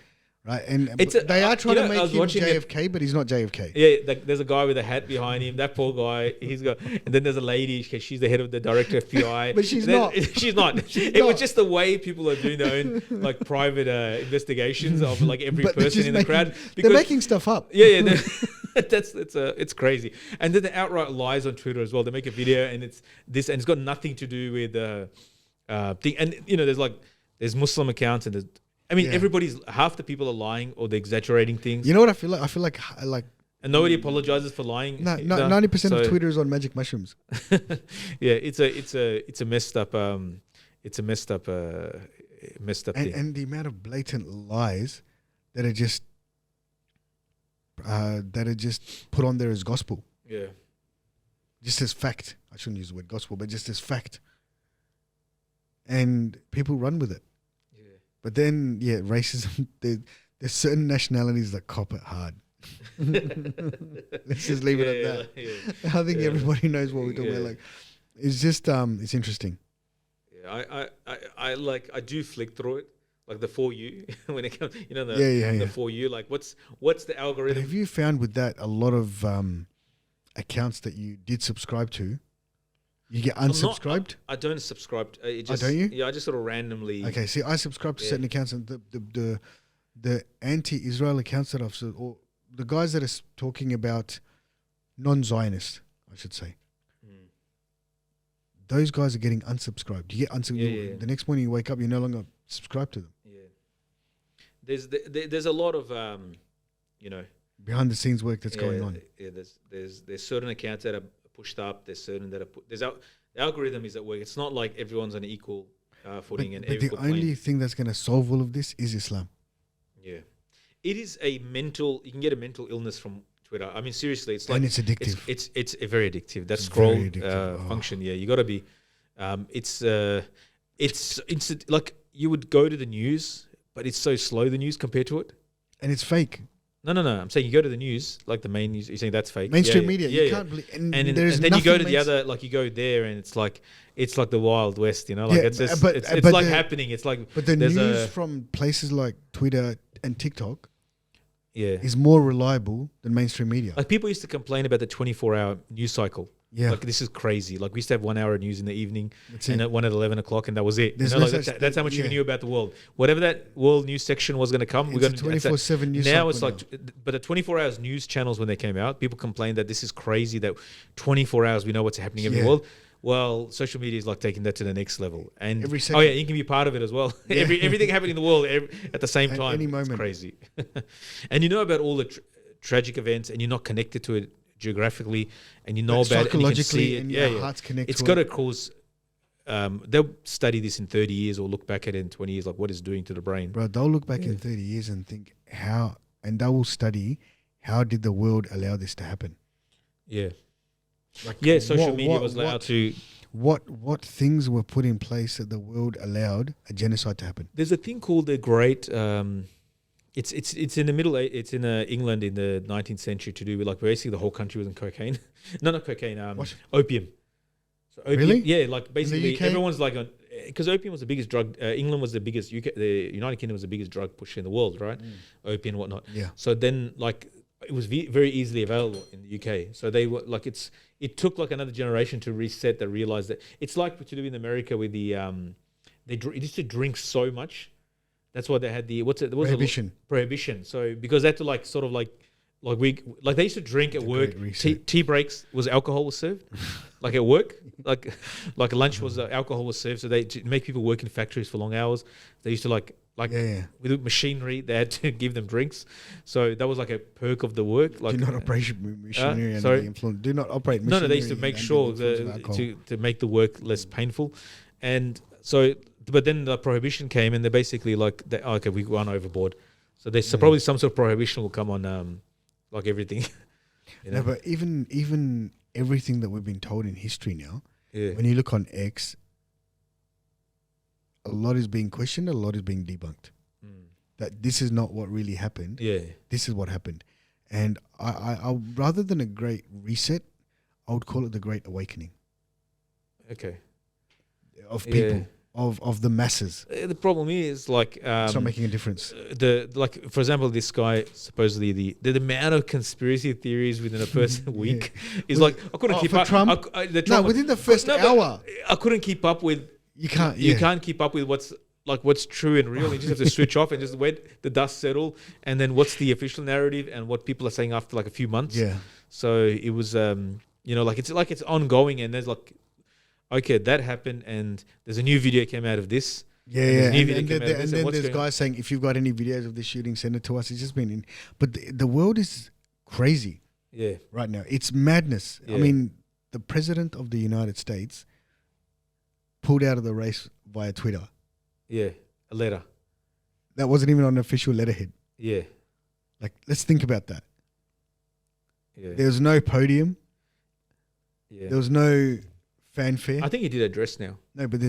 Right, and they are trying to make him JFK, but he's not JFK. Yeah, there's a guy with a hat behind him. That poor guy, he's got. And then there's a lady. She's the head of the director of FBI. But she's not. She's not. It was just the way people are doing their own like private investigations of like every person in the crowd. They're making stuff up. Yeah. It's crazy. And then the outright lies on Twitter as well. They make a video and it's this, and it's got nothing to do with thing. And there's Muslim accounts and everybody's, half the people are lying or they're exaggerating things. You know what I feel like? I feel like And nobody apologizes for lying. 90% of Twitter is on magic mushrooms. Yeah, it's a messed up thing. And the amount of blatant lies that are just put on there as gospel, Yeah. just as fact. I shouldn't use the word gospel, but just as fact. And people run with it. Yeah. But then, racism. There's certain nationalities that cop it hard. Let's just leave it at that. Yeah. I think everybody knows what we're talking about. Like, it's just it's interesting. Yeah, I do flick through it, like the For You when it comes, the For You. Like, what's the But algorithm? have you found with that a lot of accounts that you did subscribe to, you get unsubscribed? I don't subscribe. Don't you? Yeah, I just sort of randomly. Okay, see, I subscribe to certain accounts, and the anti-Israel accounts that I've or the guys that are talking about non-Zionist, I should say. Those guys are getting unsubscribed. You get unsubscribed. Yeah. The next morning you wake up, you're no longer subscribed to them. Yeah. There's a lot of behind the scenes work that's going on. Yeah, there's certain accounts that are pushed up. There's certain that are the algorithm is at work. It's not like everyone's on an equal footing and But the equal only plane. thing that's going to solve all of this is Islam. Yeah, it is a mental. You can get a mental illness from Twitter. I mean, seriously, it's like And it's addictive. It's very addictive. That scroll very addictive. function. Yeah, you got to be. It's like you would go to the news, but it's so slow, the news compared to it. And it's fake. No. I'm saying you go to the news, like the main news. You're saying that's fake. Mainstream Yeah, media. Yeah, You can't believe. And and there's then you go to nothing the other, like you go there, and it's like the Wild West, Like Yeah, it's just, but it's the- like happening. It's like But the there's news from places like Twitter and TikTok yeah. is more reliable than mainstream media. Like people used to complain about the 24-hour news cycle. Yeah. Like this is crazy. Like we used to have 1 hour news in the evening That's and it. at 1 at 11 o'clock, and that was it. There's You no know, like such- that's how much you yeah. knew about the world. Whatever that world news section was going to come, we're It's going a to 24/7 news now. cycle It's like, but the 24 hours news channels when they came out, people complained that this is crazy. That 24 hours we know what's happening in the Yeah. world. Well, social media is like taking that to the next level, and Every oh second. yeah, you can be part of it as well. Yeah. Everything happening in the world at the same At time. any It's moment. crazy. And you know about all the tragic events, and you're not connected to it geographically, and you know But about it, and you can see psychologically, it. and Yeah, your hearts connect it's to got to it. cause. They'll study this in 30 years or look back at it in 20 years, like what it's doing to the brain. Bro, they'll look back in 30 years and think and they will study how did the world allow this to happen? Yeah, Like yeah. Social media was allowed to. What things were put in place that the world allowed a genocide to happen? There's a thing called the Great. It's in the middle. It's in England in the 19th century to do with like basically the whole country was in cocaine. No, not cocaine. What? Opium. So opium. Really? Yeah, like basically UK? everyone's like on because opium was the biggest drug. England was the biggest. The United Kingdom was the biggest drug pusher in the world, right? Opium and whatnot. Yeah. So then like it was very easily available in the UK. So they were like it took like another generation to reset that realized that it's like what you do in America with the they used to drink so much. That's why they had the Prohibition. Prohibition. So because they had to like sort of like they used to drink at work. Great Reset. Tea breaks alcohol was served, like at work. Like lunch was alcohol was served. So to make people work in factories for long hours, they used to like Yeah. with machinery. They had to give them drinks. So that was like a perk of the work. Like Do not operate machinery under sorry? the influence. Do not operate no, machinery. they used to make under the sure influence of alcohol. to make the work less painful, and so. But then the prohibition came, and they're basically like, okay, we went overboard. So there's probably some sort of prohibition will come on, like everything. You know? No, but even everything that we've been told in history now, Yeah. when you look on X, a lot is being questioned, a lot is being debunked. That this is not what really happened. Yeah. This is what happened. And I rather than a great reset, I would call it the Great Awakening Okay. of people, of the masses. The problem is like It's not making a difference. for example, this guy supposedly the amount of conspiracy theories within a first week is like I couldn't keep for up. Trump? No, within the first but hour. I couldn't keep up with. You can't. You Yeah. can't keep up with what's like what's true and real. You just have to switch off and just wait the dust settle, and then what's the official narrative and what people are saying after like a few months. Yeah. So it was, like it's ongoing, and there's like, okay, that happened, and there's a new video came out of this. Yeah, and yeah. there's new And, video and, came out of and this, then what's there's going on? guys saying, if you've got any videos of this shooting, send it to us. It's just been in. But the world is crazy Yeah, right now. It's madness. I Yeah. mean, the president of the United States pulled out of the race via Twitter. yeah, a letter. That wasn't even on an official letterhead. Yeah, Like, let's think about that. yeah, There was no podium. yeah. There was no fanfare. I think he did a dress now. No, but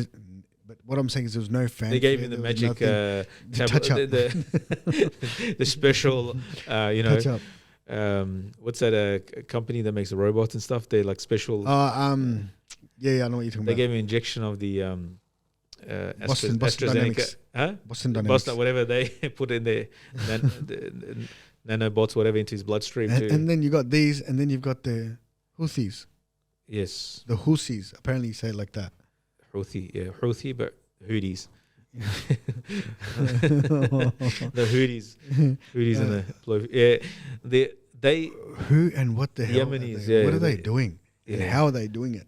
what I'm saying is there was no fanfare. They gave him the there was magic nothing. Touch up. the special, Touch up. what's that company that makes the robots and stuff? They like special. Yeah, I know what you're talking They about. gave him an injection of the Boston AstraZeneca, Dynamics. huh? Boston Dynamics. Boston, whatever they put in the nanobots, whatever, into his bloodstream. And then you got these, and then you've got the Houthis. Yes, The Houthis. Apparently, you say it like that. Houthi, but Houthis. The Houthis and the blue. Yeah, they Who and what the hell? Yemenis, What yeah, are they doing? And yeah. how are they doing it?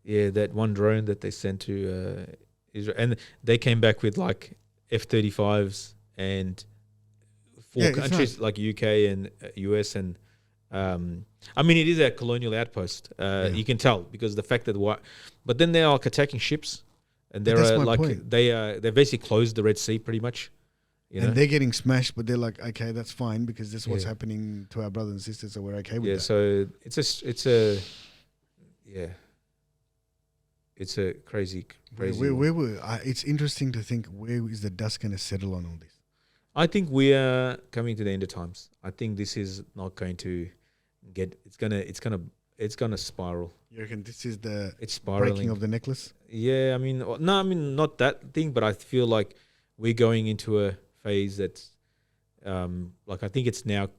Yeah, that one drone that they sent to Israel, and they came back with like F-35s and four Yeah, it's countries like UK and US, and I mean it is a colonial outpost. You can tell because the fact that but then they are like attacking ships, and But that's they're my like point. they basically closed the Red Sea pretty much. You know? And they're getting smashed, but they're like, okay, that's fine because this is what's Yeah. happening to our brothers and sisters, so we're okay with Yeah, that. so it's a crazy. It's interesting to think, where is the dust going to settle on all this? I think we are coming to the end of times. I think this is not going to get. It's gonna spiral. You reckon this is the It's spiraling. breaking of the necklace? Yeah, I mean, not that thing, but I feel like we're going into a phase that's, like I think it's now.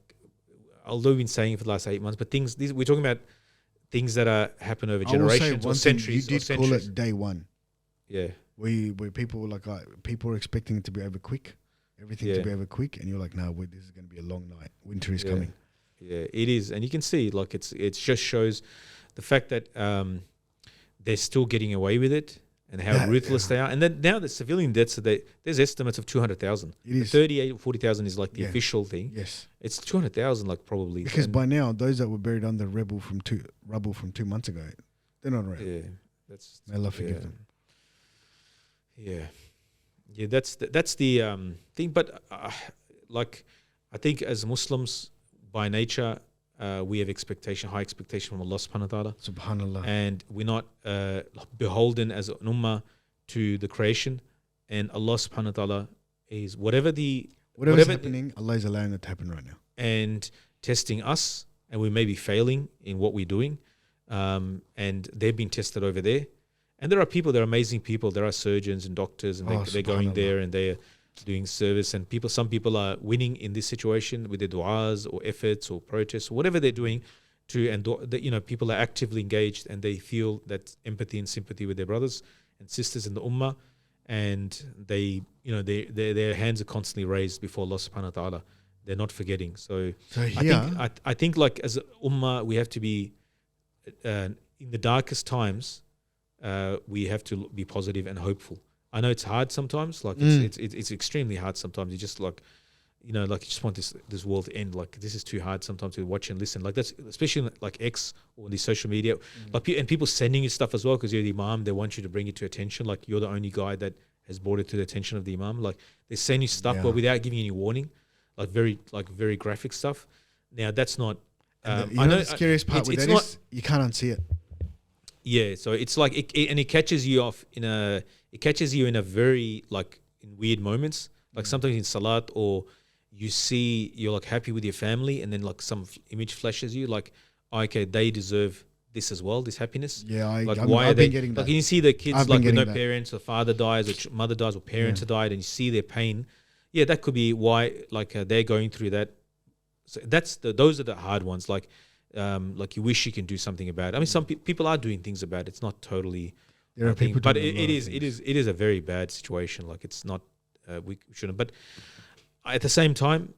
Although we've been saying it for the last 8 months, but we're talking about things that happen over I will say generations or one thing, centuries. you did or call centuries. it day one. Yeah, Where people were like, people were expecting it to be over quick, everything to Yeah. be over quick, and you're like, no, this is going to be a long night. Winter is Yeah. coming. Yeah, it is, and you can see like it just shows the fact that they're still getting away with it and how ruthless they are. And then now the civilian deaths, there's estimates of 200,000. It is. 38 or 40,000 is like the Yeah. official thing. Yes, It's 200,000, like probably. because And by now those that were buried under rubble from 2 months ago, they're not around. yeah, that's May Allah forgive yeah. them. Yeah, that's the thing. But like, I think as Muslims by nature, we have high expectation from Allah Subhanahu wa Taala. Subhanallah. And we're not beholden as an ummah to the creation, and Allah subhanahu wa ta'ala is whatever's happening, Allah is allowing it to happen right now. and testing us, and we may be failing in what we're doing, and they're being tested over there. And there are amazing people, there are surgeons and doctors, and they're going subhanallah. there and they're doing service, and some people are winning in this situation with their du'as or efforts or protests or whatever they're doing, people are actively engaged and they feel that empathy and sympathy with their brothers and sisters in the ummah, and their hands are constantly raised before Allah subhanahu wa ta'ala. They're not forgetting. So I think like as a ummah we have to be in the darkest times, we have to be positive and hopeful. I know it's hard sometimes, like it's extremely hard sometimes. You just like, like you just want this world to end. Like this is too hard sometimes to watch and listen. Like that's especially like X or the social media, like and people sending you stuff as well because you're the imam. They want you to bring it to attention. Like you're the only guy that has brought it to the attention of the imam. Like they send you stuff, but without giving any warning, like very graphic stuff. Now that's not. I know the scariest part with that is you can't unsee it. Yeah, so it's like it catches you off in a very like in weird moments. Like sometimes in salat, or you're like happy with your family, and then like some image flashes you like, okay, they deserve this as well, this happiness. Yeah, I've been getting that. Like you see the kids like with no parents, or father dies, or mother dies, or parents have died, and you see their pain. Yeah, that could be why like they're going through that. So those are the hard ones. Like you wish you can do something about it. I mean, some people are doing things about it. It's not totally There are people but doing a lot of it is a very bad situation. Like it's not, we shouldn't. But at the same time,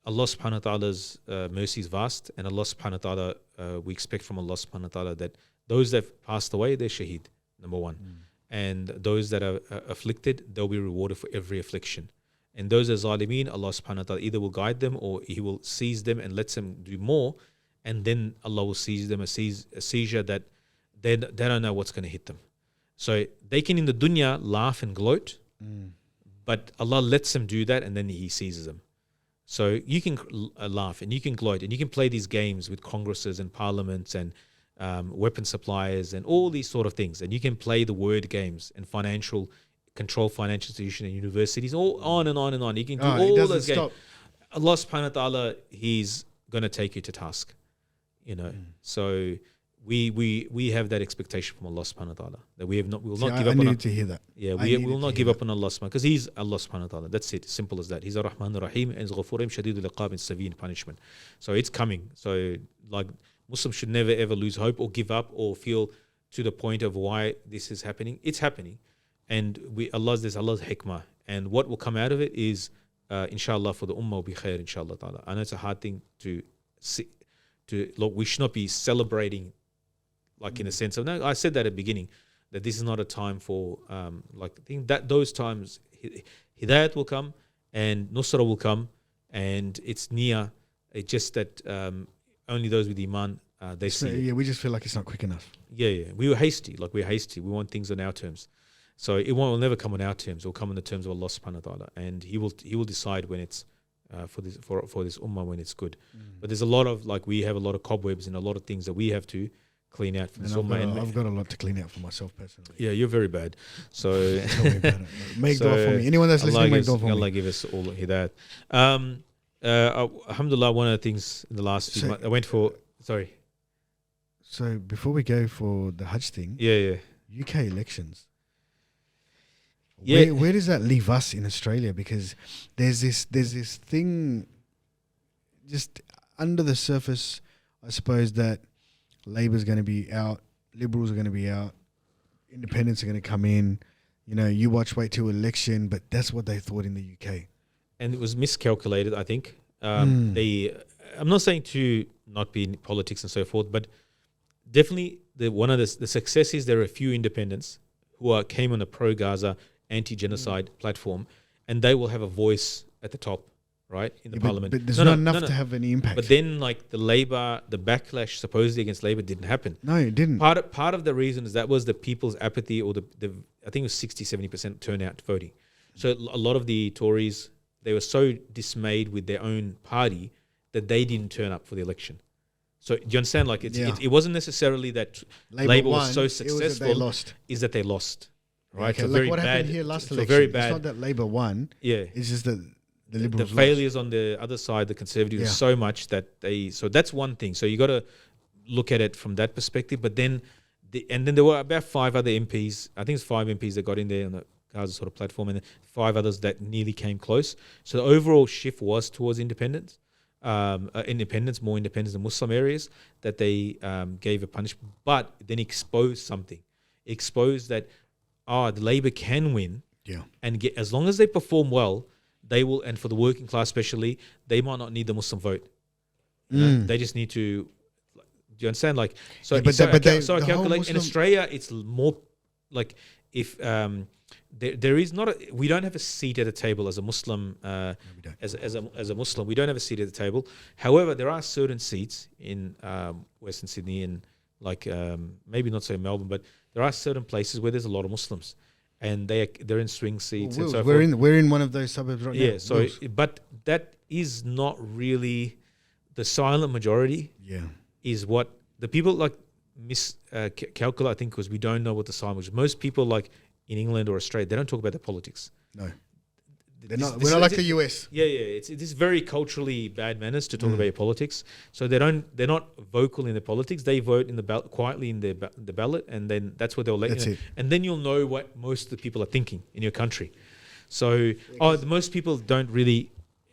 Allah subhanahu wa ta'ala's mercy is vast, and Allah subhanahu wa ta'ala, we expect from Allah subhanahu wa ta'ala that those that have passed away, they're shaheed, number one. And those that are afflicted, they'll be rewarded for every affliction. And those as zalimeen, Allah subhanahu wa ta'ala either will guide them or He will seize them and lets them do more, and then Allah will seize them a seizure that they don't know what's going to hit them. So they can in the dunya laugh and gloat, but Allah lets them do that and then He seizes them. So you can laugh and you can gloat and you can play these games with congresses and parliaments and weapon suppliers and all these sort of things. And you can play the word games and control financial institutions and universities, all on and on and on. You can do all those games. Allah subhanahu wa ta'ala, He's going to take you to task. So we have that expectation from Allah subhanahu wa ta'ala that we will not give up on. I needed to hear that. Yeah, we will not give up on Allah subhanahu, because He's Allah subhanahu wa ta'ala. That's it, simple as that. He's Ar-Rahman Ar-Rahim and Ghafurim Shadidul Iqab and severe in punishment. So it's coming. So like Muslims should never ever lose hope or give up or feel to the point of why this is happening. It's happening, and Allah's hikmah, and what will come out of it is inshallah for the ummah will be khair, inshallah ta'ala. I know it's a hard thing to see. Look, we should not be celebrating, like in a sense of, no, I said that at the beginning, that this is not a time for like I think that those times hidayat will come and nusra will come, and it's near. It's just that only those with iman they see it. Yeah, we just feel like it's not quick enough. Yeah, we were hasty. We want things on our terms, so it will never come on our terms. It will come on the terms of Allah subhanahu wa ta'ala, and He will decide when it's for this ummah, when it's good. But there's a lot of, we have a lot of cobwebs and a lot of things that we have to clean out from this ummah. I've got a lot to clean out for myself personally. Yeah, you're very bad. So tell me about it. Make dua for me. Anyone that's listening, make dua for me. Allah give us all hidayat. Alhamdulillah, one of the things in the last few months, I went for, sorry. So before we go for the Hajj thing, UK elections. Yeah. Where does that leave us in Australia? Because there's this thing just under the surface, I suppose, that Labor's going to be out, Liberals are going to be out, Independents are going to come in. You wait till election, but that's what they thought in the UK. And it was miscalculated, I think. I'm not saying to not be in politics and so forth, but definitely one of the success is there are a few independents who came on a pro-Gaza, anti-genocide platform, and they will have a voice at the top, right, in the parliament. But there's not enough to have any impact. But then, the backlash supposedly against Labor didn't happen. No, it didn't. Part of the reason is that was the people's apathy, or the I think it was 60-70% turnout voting. So a lot of the Tories, they were so dismayed with their own party that they didn't turn up for the election. So do you understand? It wasn't necessarily that Labor was so successful. Is that they lost. Right, okay, so what happened here last election? Very bad. It's not that Labor won. Yeah, it's just that the Liberals the failures on the other side, the Conservatives, so much that they. So that's one thing. So you got to look at it from that perspective. But then, there were about 5 other MPs. I think it's 5 MPs that got in there on the Gaza sort of platform, and 5 others that nearly came close. So the overall shift was towards independence. More independence in Muslim areas, that they gave a punishment, but then exposed something. Exposed that. The Labor can win, and get, as long as they perform well, they will. And for the working class, especially, they might not need the Muslim vote. They just need to. Do you understand? I calculate in Australia, it's more if there is not we don't have a seat at a table as a Muslim. As a Muslim, we don't have a seat at the table. However, there are certain seats in Western Sydney and maybe not so Melbourne, but there are certain places where there's a lot of Muslims, and they're in swing seats. Well, and so we're in one of those suburbs right now. Yeah. So, but that is not really the silent majority. Yeah, is what the people calculate. I think because we don't know what the silent majority. Most people in England or Australia, they don't talk about their politics. No. We're not like the US. Yeah. It's very culturally bad manners to talk about your politics. So they're not vocal in their politics. They vote in the quietly in the ballot, and then that's what they'll let you know. And then you'll know what most of the people are thinking in your country. So most people don't really.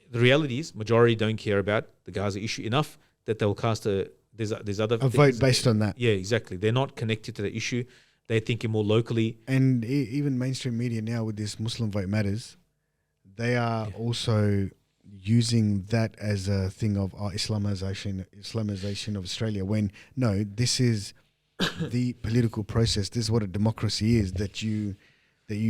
The reality is, majority don't care about the Gaza issue enough that they'll cast there's other vote based on that. Yeah, exactly. They're not connected to the issue. They're thinking more locally. And even mainstream media now with this Muslim Vote Matters, they are also using that as a thing of Islamization of Australia. When no, this is the political process. This is what a democracy is. That you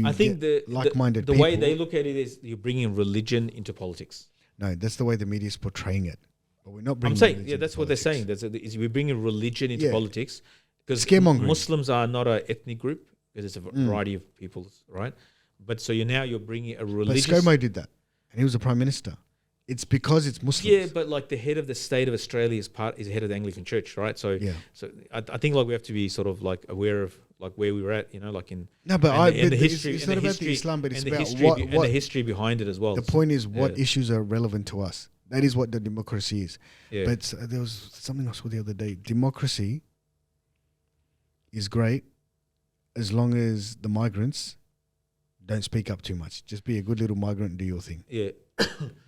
I think like-minded the people. way they look at it is you're bringing religion into politics. No, that's the way the media is portraying it. But we're not bringing. I'm saying, religion that's into what they're politics. saying. Is we're bringing religion into politics because Scaremongering. Muslims are not an ethnic group because it's a variety of peoples, right? But so you're bringing a religious. But ScoMo did that, and he was the prime minister. It's because it's Muslims. Yeah, but like the head of the state of Australia is the head of the Anglican Church, right? So I think like we have to be sort of like aware of like where we were at, like in the history. It's not about the Islam, but it's about the history behind it as well. The point is what issues are relevant to us. That is what the democracy is. Yeah. But there was something I saw the other day. Democracy is great as long as the migrants don't speak up too much. Just be a good little migrant and do your thing. Yeah.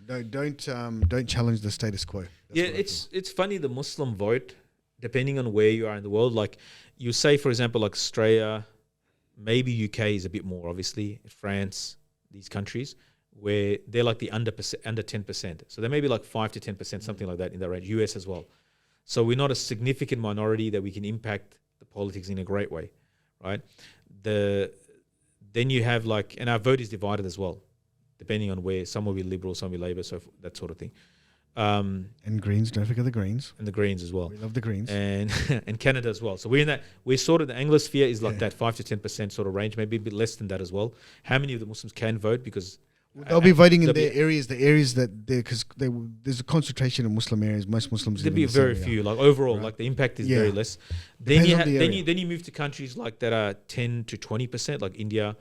Don't challenge the status quo. That's it's funny, the Muslim vote, depending on where you are in the world. Like you say, for example, like Australia, maybe UK is a bit more, obviously, France, these countries, where they're like the under 10%. So they may be like 5 to 10%, something like that in that range. US as well. So we're not a significant minority that we can impact the politics in a great way, right? Then you have like, and our vote is divided as well, depending on where. Some will be Liberal, some will be Labor, so that sort of thing. and Greens, don't forget the Greens. And the Greens as well. We love the Greens. And and Canada as well. So we're sort of, the Anglosphere is like that 5 to 10% sort of range, maybe a bit less than that as well. How many of the Muslims can vote? Because they'll be voting in their areas, the areas that because there's a concentration of Muslim areas. Most Muslims there'll live be in this very area. few. Like overall, Right. like the impact is Yeah. very less. Depends Then on the area. then you move to countries like that are 10 to 20%, like India.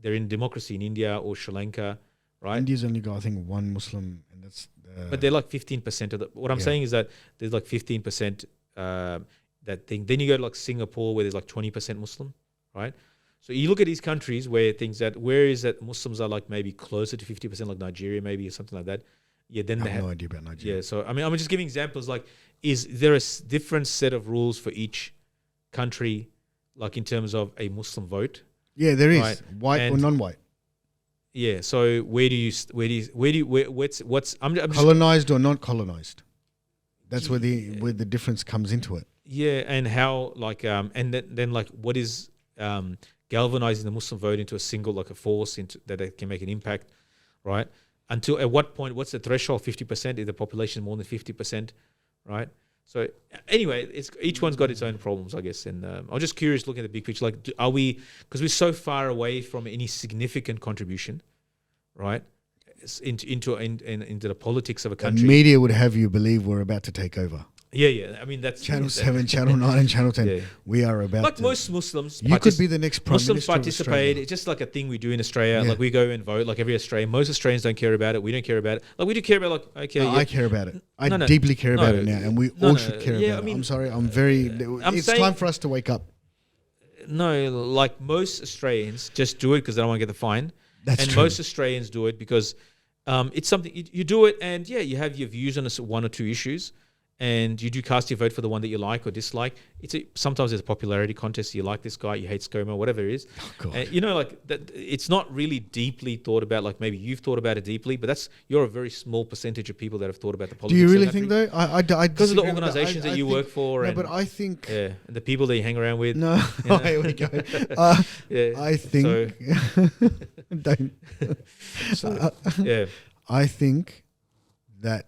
They're in democracy in India or Sri Lanka, right? India's only got, I think, one Muslim, and that's. But they're like 15% of the. What I'm saying is that there's like 15% that thing. Then you go to like Singapore where there's like 20% Muslim, right? So you look at these countries where where is that Muslims are like maybe closer to 50%, like Nigeria maybe or something like that. Yeah, then I they have have no idea about Nigeria. Yeah, so I mean, I'm just giving examples. Like, is there a different set of rules for each country, like in terms of a Muslim vote? Yeah, there is Right. white or And- non-white, Yeah. So what's I'm just colonized or not colonized. That's where the difference comes into it. yeah, and how like and then like what is galvanizing the Muslim vote into a single like a force into that it can make an impact, right? Until at what point? What's the threshold? 50%? Is the population more than 50%? Right. So anyway, each one's got its own problems, I guess. And I'm just curious, looking at the big picture, like, are we? Because we're so far away from any significant contribution, right, into the politics of a The country. media would have you believe we're about to take over. Yeah. I mean, that's Channel 7, Channel 9, and Channel 10. Yeah. We are about Like to. most Muslims, You could be the next prime Muslims minister of participate. Australia. It's just like a thing we do in Australia. Yeah. Like we go and vote, like every Australian. Most Australians don't care about it. We don't care about it. Like we do care about, like, okay, No, yeah. I care about it. I No, deeply care about no, it now, and we no, all no, should care yeah, about I it. mean, I'm sorry. I'm very. I'm It's saying- time for us to wake up. No, like most Australians just do it because they don't want to get the fine. That's and true. most Australians do it because it's something you do it, and yeah, you have your views on one or two issues, and you do cast your vote for the one that you like or dislike. Sometimes there's a popularity contest. You like this guy, you hate ScoMo, whatever it is. Oh, God. And, like that. It's not really deeply thought about. Like maybe you've thought about it deeply, but you're a very small percentage of people that have thought about the Do politics. you of really the think country. though? I Because of the disagree with that. organisations that you think- work for, No, and but I think. yeah, and the people that you hang around with. No, know? here we go. Yeah. I think. Don't. Yeah. I think that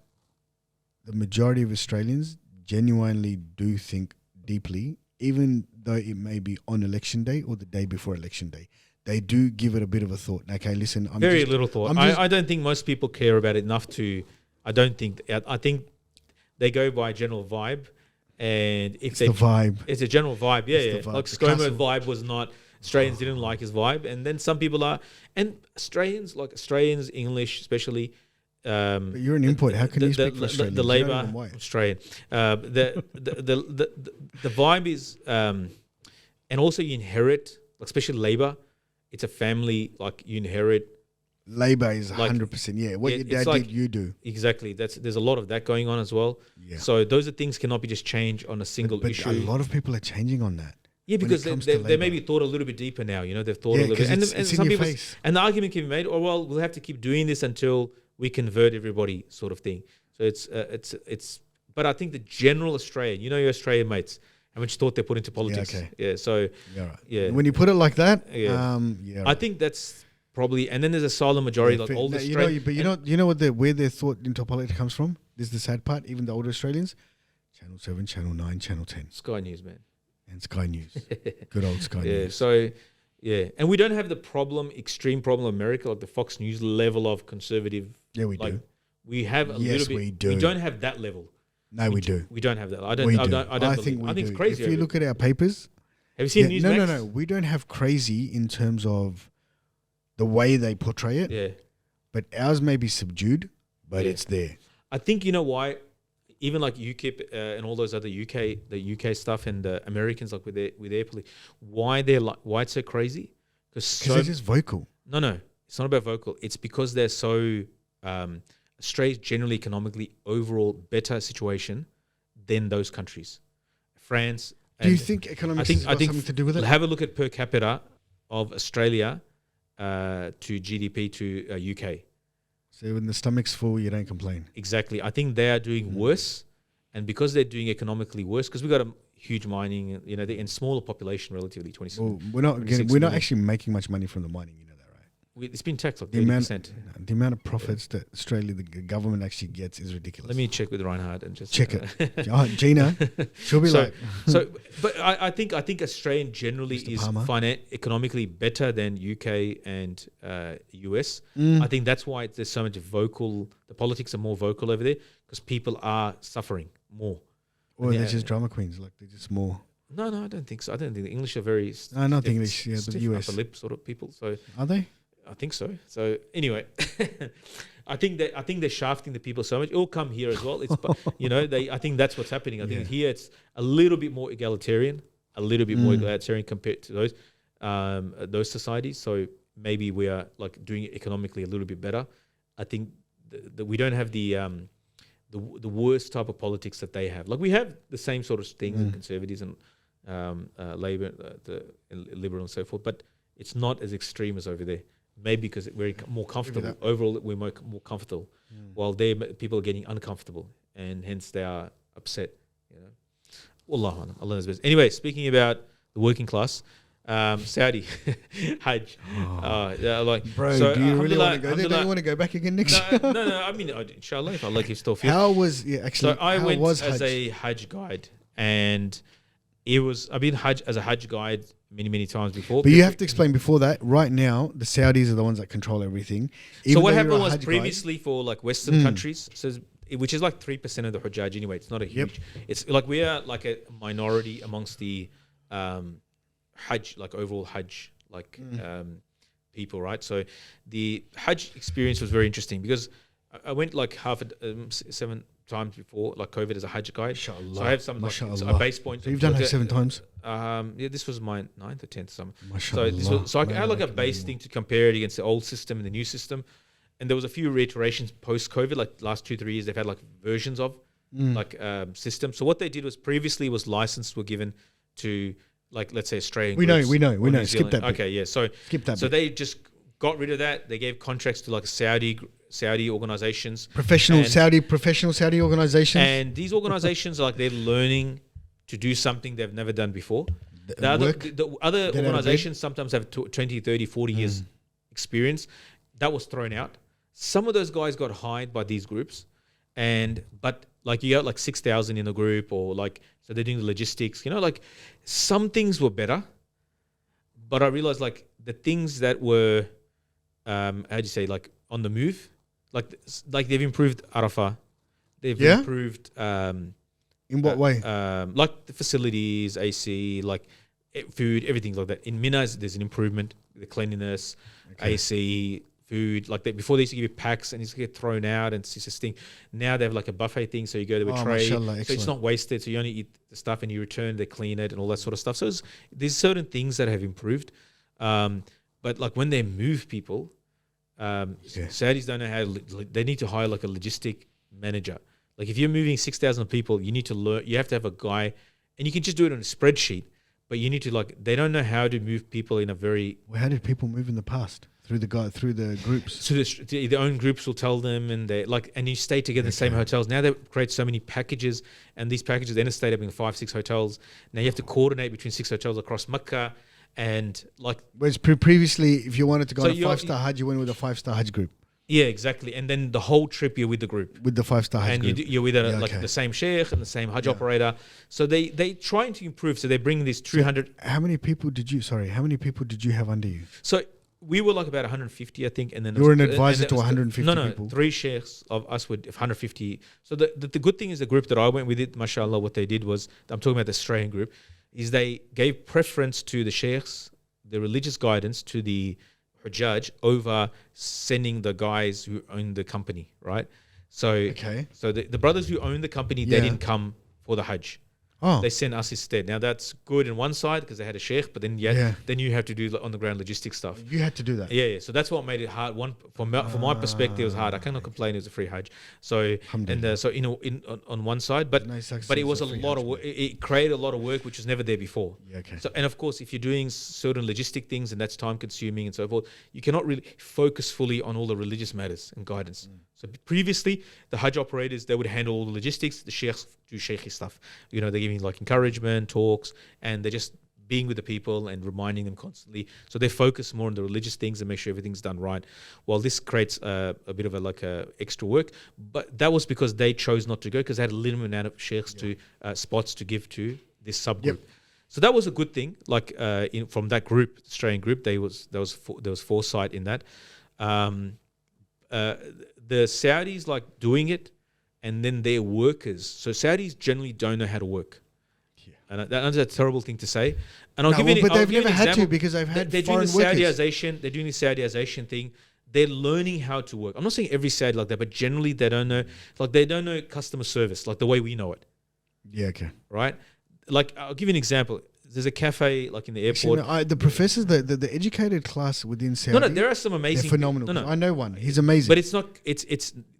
the majority of Australians genuinely do think deeply, even though it may be on election day or the day before election day. They do give it a bit of a thought. Okay, listen, Very little thought. I'm just- I don't think most people care about it enough to. I think they go by general vibe, and if It's the vibe. it's a general vibe. Yeah, It's the vibe. Like The ScoMo castle. vibe was not. Australians didn't like his vibe, and then some people are, and Australians, English especially. But you're an import. How can you speak for Australians? The You don't Labor even why. Australian. The vibe is, and also you inherit, like especially Labor. It's a family, like you inherit. Labor is Like, 100%. Yeah, what yeah, your it's dad like- did, you do. Exactly. There's a lot of that going on as well. Yeah. So those are things cannot be just changed on a single But issue. a lot of people are changing on that. Yeah, when it because comes to they maybe labour. thought a little bit deeper now. You know, they've thought a Yeah, little bit, 'cause it's in some your people, face. and the argument can be made, oh well, we'll have to keep doing this until we convert everybody, sort of thing. So it's. But I think the general Australian, you know, your Australian mates, how much thought they put into politics. okay. Yeah. So Yeah, right. yeah, When you put it like that, Yeah. yeah. I think that's probably, and then there's a silent majority, like old you Australian. know, but you know what where their thought into politics comes from? This is the sad part. Even the older Australians, Channel 7, Channel 9, Channel 10, Sky News, man. and Sky News. Good old Sky Yeah. News. So yeah, and we don't have the extreme problem of America, like the Fox News level of conservative. Yeah, we like do. we have a Yes, little bit. we do. We don't have that level. No, we do. We don't have that. I We don't. do. I don't think believe. we I think do. it's crazy. If you look at our papers, have you seen yeah, Newsmax? no. We don't have crazy in terms of the way they portray it. Yeah. But ours may be subdued, but Yeah. it's there. I think you know why. Even like UKIP and all those other the UK stuff, and the Americans, like with their police, why it's so crazy? Because they're just vocal. No, it's not about vocal. It's because they're so Australia's generally economically overall better situation than those countries, France. Do you think economics has got something to do with it? Have a look at per capita of Australia to GDP to UK. So when the stomach's full, you don't complain. Exactly. I think they are doing worse, and because they're doing economically worse, because we've got a huge mining, you know, and smaller population relatively, 27. Well, we're not 26 we're not million. actually making much money from the mining. You know that, right? It's been taxed like The amount, 30%. the amount of profits that Australia, the government actually gets is ridiculous. Let me check with Reinhard and just check it. Gina, she'll be like, but I think Australian generally Mr. is Palmer. economically better than UK and US. I think that's why there's so much vocal. The politics are more vocal over there because people are suffering more. or they're just drama queens, like they're just more. No, I don't think so. I don't think the English are very. Not the English, yeah, but stiff US. upper lip sort of people. So Are they? I think so. So anyway, I think they're shafting the people so much. It will come here as well. It's I think that's what's happening. I think here it's a little bit more egalitarian, compared to those societies. So maybe we are like doing it economically a little bit better. I think that we don't have the worst type of politics that they have. Like we have the same sort of things in conservatives and Labor, the Liberal and so forth, but it's not as extreme as over there. Maybe because we're more comfortable. Overall, we're more comfortable, while people are getting uncomfortable, and hence they are upset. You know, Allah knows best. Anyway, speaking about the working class, Saudi Hajj. Bro, so, do you really want to go there? alhamdulillah- Don't you want to go back again next year? No. I mean, inshallah, if Allah gives tawfiq. How was actually? So I how went was as Hajj? a Hajj guide, and I've been as a Hajj guide many times before. But you have to explain before that. Right now, the Saudis are the ones that control everything. So what though you're happened a was Hajj guide- previously for like Western countries, which is like 3% of the Hujjaj anyway. It's not a huge. It's like we are like a minority amongst the Hajj, like overall Hajj, like people, right? So the Hajj experience was very interesting because I went like 7 times before, like COVID, as a Hajj guide. Mashallah. So I have some like, Mashallah. a base point. So you've done Hajj 7 times. Yeah, this was my 9th or 10th summer. Mashallah. So I had like a base thing to compare it against the old system and the new system. And there was a few reiterations post-COVID, like last 2-3 years, they've had like versions of like systems. So what they did was previously licenses were given to like, let's say Australian We know. groups or Skip New Zealand. that bit. Okay, yeah. So Skip that So bit. they just got rid of that. They gave contracts to like Saudi organizations. Professional And- Saudi organizations. And these organizations are like they're learning to do something they've never done before. The other bed. organizations sometimes have 20, 30, 40 years experience. That was thrown out. Some of those guys got hired by these groups, but like you got like 6,000 in a group, or like, so they're doing the logistics, like some things were better, but I realized like the things that were, how'd you say, like on the move, like they've improved Arafah, they've improved, in what way? like the facilities, AC, like food, everything like that. In Mina, there's an improvement, the cleanliness, AC, food. Like before, they used to give you packs and you used to get thrown out, and it's just this thing. Now they have like a buffet thing, so you go to a tray, mashallah, so it's excellent. not wasted. So you only eat the stuff and you return, they clean it and all that sort of stuff. So there's certain things that have improved, but like when they move people, Saudis don't know how. They need to hire like a logistic manager. Like if you're moving 6,000 people, you need to learn. You have to have a guy, and you can just do it on a spreadsheet. but you need to like they don't know how to move people in a very Well, how did people move in the past? Through the groups. so their own groups will tell them, and they like, and you stay together in the same hotels. Now they create so many packages, and these packages then stayed up in 5-6 hotels. Now you have to coordinate between 6 hotels across Mecca, and like. Whereas previously, if you wanted to go So on a 5-star Hajj, you went with a 5-star Hajj group. Yeah, exactly. And then the whole trip you're with the group. With the 5-star Hajj And group. you're with the same sheikh and the same Hajj operator. So they trying to improve. So they bring these 300. How many people did you have under you? So we were like about 150, I think. And then You were an advisor to 150 no, people? 3 sheikhs of us with 150. So the good thing is the group that I went with it, mashallah, what they did was, I'm talking about the Australian group, is they gave preference to the sheikhs, the religious guidance to the Hajj over sending the guys who own the company, right? So so the brothers who own the company, they didn't come for the Hajj. Oh. They sent us instead. Now that's good in one side because they had a sheikh, but then then you have to do on the ground logistic stuff. You had to do that. Yeah. So that's what made it hard. From my perspective, it was hard. I cannot complain. It was a free Hajj. So so on one side, but it was a lot of work. It created a lot of work which was never there before. Yeah, okay. So and of course, if you're doing certain logistic things and that's time consuming and so forth, you cannot really focus fully on all the religious matters and guidance. So previously, the Hajj operators, they would handle all the logistics. The sheikhs do sheikhi stuff. They're giving like encouragement, talks, and they're just being with the people and reminding them constantly. So they focus more on the religious things and make sure everything's done right. Well, this creates a bit of a extra work, but that was because they chose not to go because they had a limited amount of sheikhs to spots to give to this subgroup. Yep. So that was a good thing. Like from that group, Australian group, there was foresight in that. The Saudis like doing it, and then their workers. So Saudis generally don't know how to work. Yeah. And that's a terrible thing to say. And I'll give you but they've never had to because they've had foreign workers. They're doing the Saudization thing. They're learning how to work. I'm not saying every Saudi like that, but generally they don't know. Like they don't know customer service like the way we know it. Yeah. Okay. Right. Like I'll give you an example. There's a cafe like in the airport. Actually, the professors, the educated class within Saudi. No, there are some amazing. They're phenomenal. No. I know one. He's amazing. But it's not. It's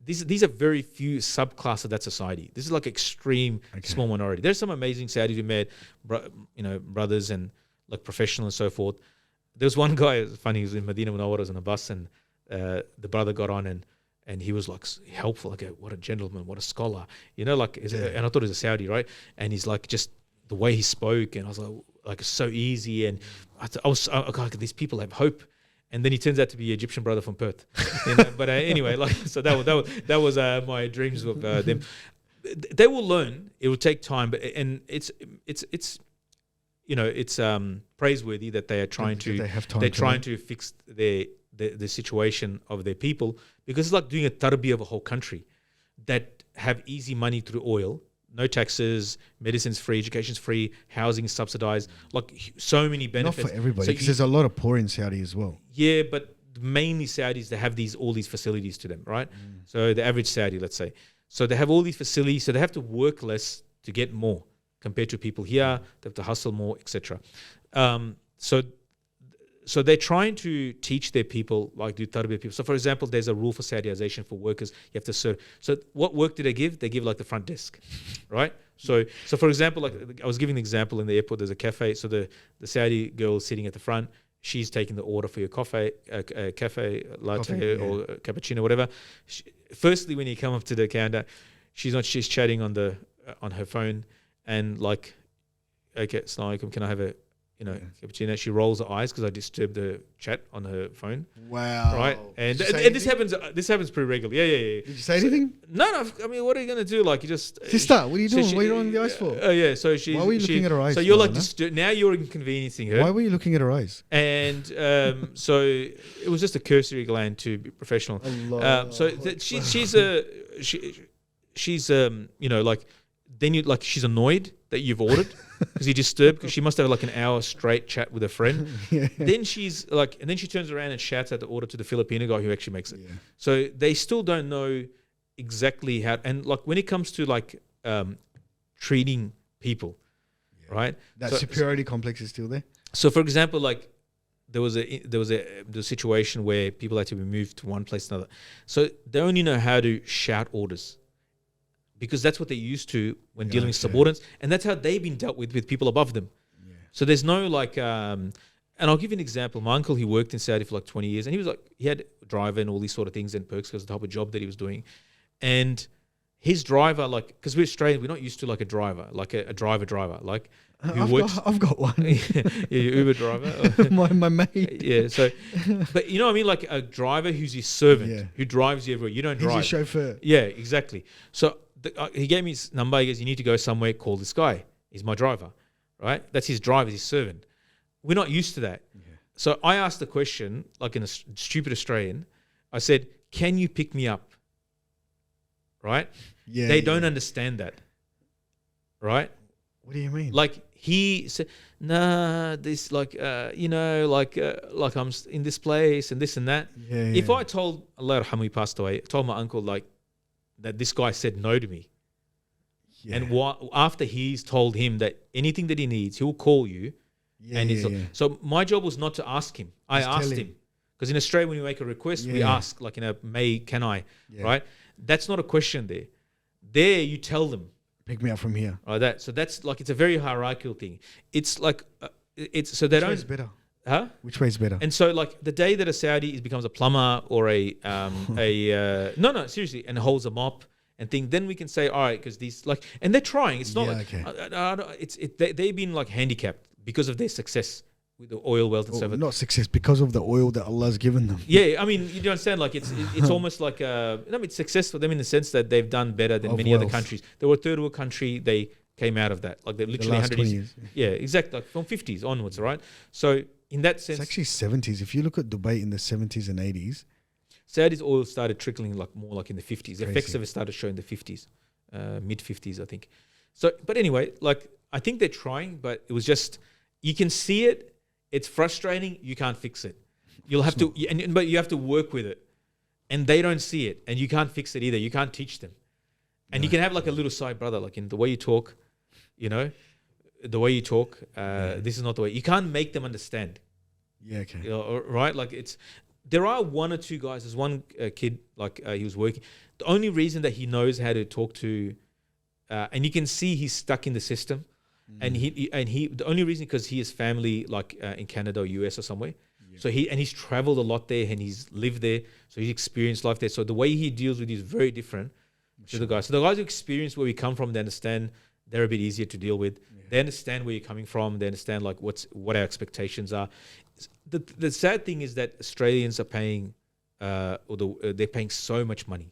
these are very few subclass of that society. This is like extreme small minority. There's some amazing Saudis who made, brothers and like professional and so forth. There's one guy. It was funny. He was in Medina when I was on a bus, and the brother got on and he was like helpful. Like what a gentleman, what a scholar. And I thought he was a Saudi, right? And he's like just. The way he spoke, and I was like it's so easy, and I was these people have hope, and then he turns out to be an Egyptian brother from Perth. But anyway, so that was my dreams of them. They will learn. It will take time, but it's praiseworthy that they are trying to fix the situation of their people, because it's like doing a tarbiyah of a whole country that have easy money through oil. No taxes, medicine's free, education's free, housing subsidized, like so many benefits. Not for everybody, because there's a lot of poor in Saudi as well. Yeah, but mainly Saudis, they have all these facilities to them, right? So the average Saudi, let's say. So they have all these facilities, so they have to work less to get more compared to people here. They have to hustle more, etc. So they're trying to teach their people, like do tarbiyah people. So for example, there's a rule for Saudization for workers. You have to serve. So what work do they give? They give like the front desk, right? So for example, like I was giving an example in the airport, there's a cafe. So the Saudi girl sitting at the front, she's taking the order for your cafe latte or cappuccino, whatever. Firstly, when you come up to the counter, she's chatting on her phone and like, okay, assalamu alaikum, can I have a cappuccino? She rolls her eyes because I disturbed the chat on her phone. Wow! Right, and this happens. This happens pretty regularly. Yeah. Did you say anything? No. I mean, what are you gonna do? Like, you just sister, what are you doing? What are you on the eyes for? Oh yeah. So she. Why were you looking at her eyes? So you're like now you're inconveniencing her. Why were you looking at her eyes? And so it was just a cursory glance to be professional. She's like then you like she's annoyed that you've ordered. Because you disturbed, because she must have like an hour straight chat with a friend. Then she's like, and then she turns around and shouts out the order to the Filipino guy who actually makes it. Yeah. So they still don't know exactly how. And like when it comes to like treating people, right? That superiority complex is still there. So for example, like there was a situation where people had to be moved to one place to another. So they only know how to shout orders. Because that's what they're used to when dealing with subordinates, and that's how they've been dealt with people above them. Yeah. So there's no like, and I'll give you an example. My uncle, he worked in Saudi for like 20 years, and he was like, he had a driver and all these sort of things and perks because of the type of job that he was doing. And his driver, like, because we're Australian, we're not used to like a driver, like a driver, like who works. I've got one. Yeah, your Uber driver. my mate. Yeah. So, but you know what I mean? Like a driver who's his servant, Yeah. who drives you everywhere. You don't He's drive. your chauffeur. Yeah, exactly. So he gave me his number. He goes, you need to go somewhere, call this guy. He's my driver, right? That's his driver, his servant. We're not used to that. Yeah. So I asked the question, like in a stupid Australian, I said, can you pick me up? Right? Yeah. They don't understand that. Right? What do you mean? Like he said, nah, this like, like I'm in this place and this and that. Yeah, If yeah. I told, Allah yarhamu, he passed away, told my uncle like that this guy said no to me. Yeah. And after he's told him that anything that he needs, he'll call you. Yeah, And yeah, yeah. so my job was not to ask him. I Just tell asked him. him. Because in Australia, when we make a request, we Yeah. ask, like, May, can I? Yeah. Right? That's not a question there. There, you tell them. Pick me up from here. Right, so that's like, it's a very hierarchical thing. It's like, it's so they Which way's don't. better? Huh? Which way's better? And so, like, the day that a Saudi becomes a plumber or no, seriously, and holds a mop and thing, then we can say, all right, because these, like, and they're trying. It's not Yeah, like, okay. they've been like handicapped because of their success with the oil wealth and Oh, stuff. not success, because of the oil that Allah's given them. Yeah, I mean, you understand, like, it's almost like, it's success for them in the sense that they've done better than Of many other wealth. countries. They were a third world country, they came out of that. Like, they're The literally last 100 20 years. years. Yeah, exactly, like from 50s onwards, right? So, in that sense, It's actually 70s. If you look at Dubai in the 70s and 80s, Saudi's oil started trickling like more like in the 50s. The effects Crazy. of it started showing in the 50s, mid 50s, I think. So, but anyway, like, I think they're trying, but it was just, you can see it. It's frustrating. You can't fix it. You'll have to, but you have to work with it, and they don't see it, and you can't fix it either. You can't teach them, and you can have like a little side brother, like in the way you talk, the way you talk. This is not the way. You can't make them understand. yeah, okay. Right? Like there are one or two guys. There's one kid, like he was working. The only reason that he knows how to talk to, and you can see he's stuck in the system, and he the only reason because he has family like in Canada or US or somewhere. Yeah. So he's traveled a lot there and he's lived there, so he's experienced life there. So the way he deals with it is very different to the guys. So the guys who experience where we come from, they understand. They're a bit easier to deal with. Yeah. They understand where you're coming from. They understand like what our expectations are. The sad thing is that Australians are paying, they're paying so much money.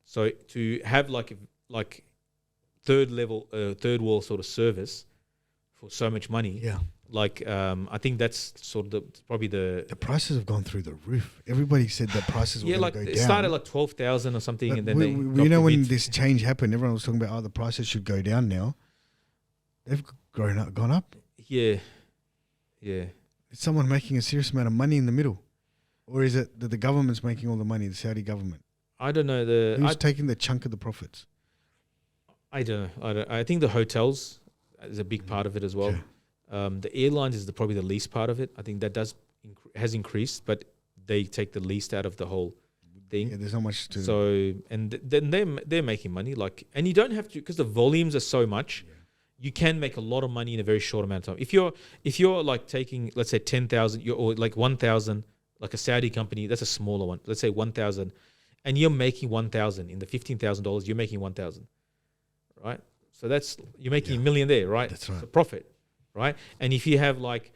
So to have like third world sort of service for so much money, Yeah. like I think that's sort of probably the prices have gone through the roof. Everybody said that prices were like going to go it down. started like 12,000 or something, But and then we, they we- dropped you know a when bit. this change happened, everyone was talking about the prices should go down now. They've gone up. yeah. Is someone making a serious amount of money in the middle, or is it that the government's making all the money? The Saudi government. I don't know Who's taking the chunk of the profits? I don't know. I think the hotels is a big part of it as well. Yeah. The airlines is probably the least part of it. I think that has increased, but they take the least out of the whole thing. Yeah, there's not much to. So then they're making money, like, and you don't have to, because the volumes are so much. Yeah. You can make a lot of money in a very short amount of time. If you're like taking, let's say 10,000 or like 1,000, like a Saudi company, that's a smaller one. Let's say 1,000, and you're making 1,000 in the $15,000. You're making 1,000, right? So you're making $1 million there, right? That's right. So profit, right? And if you have like,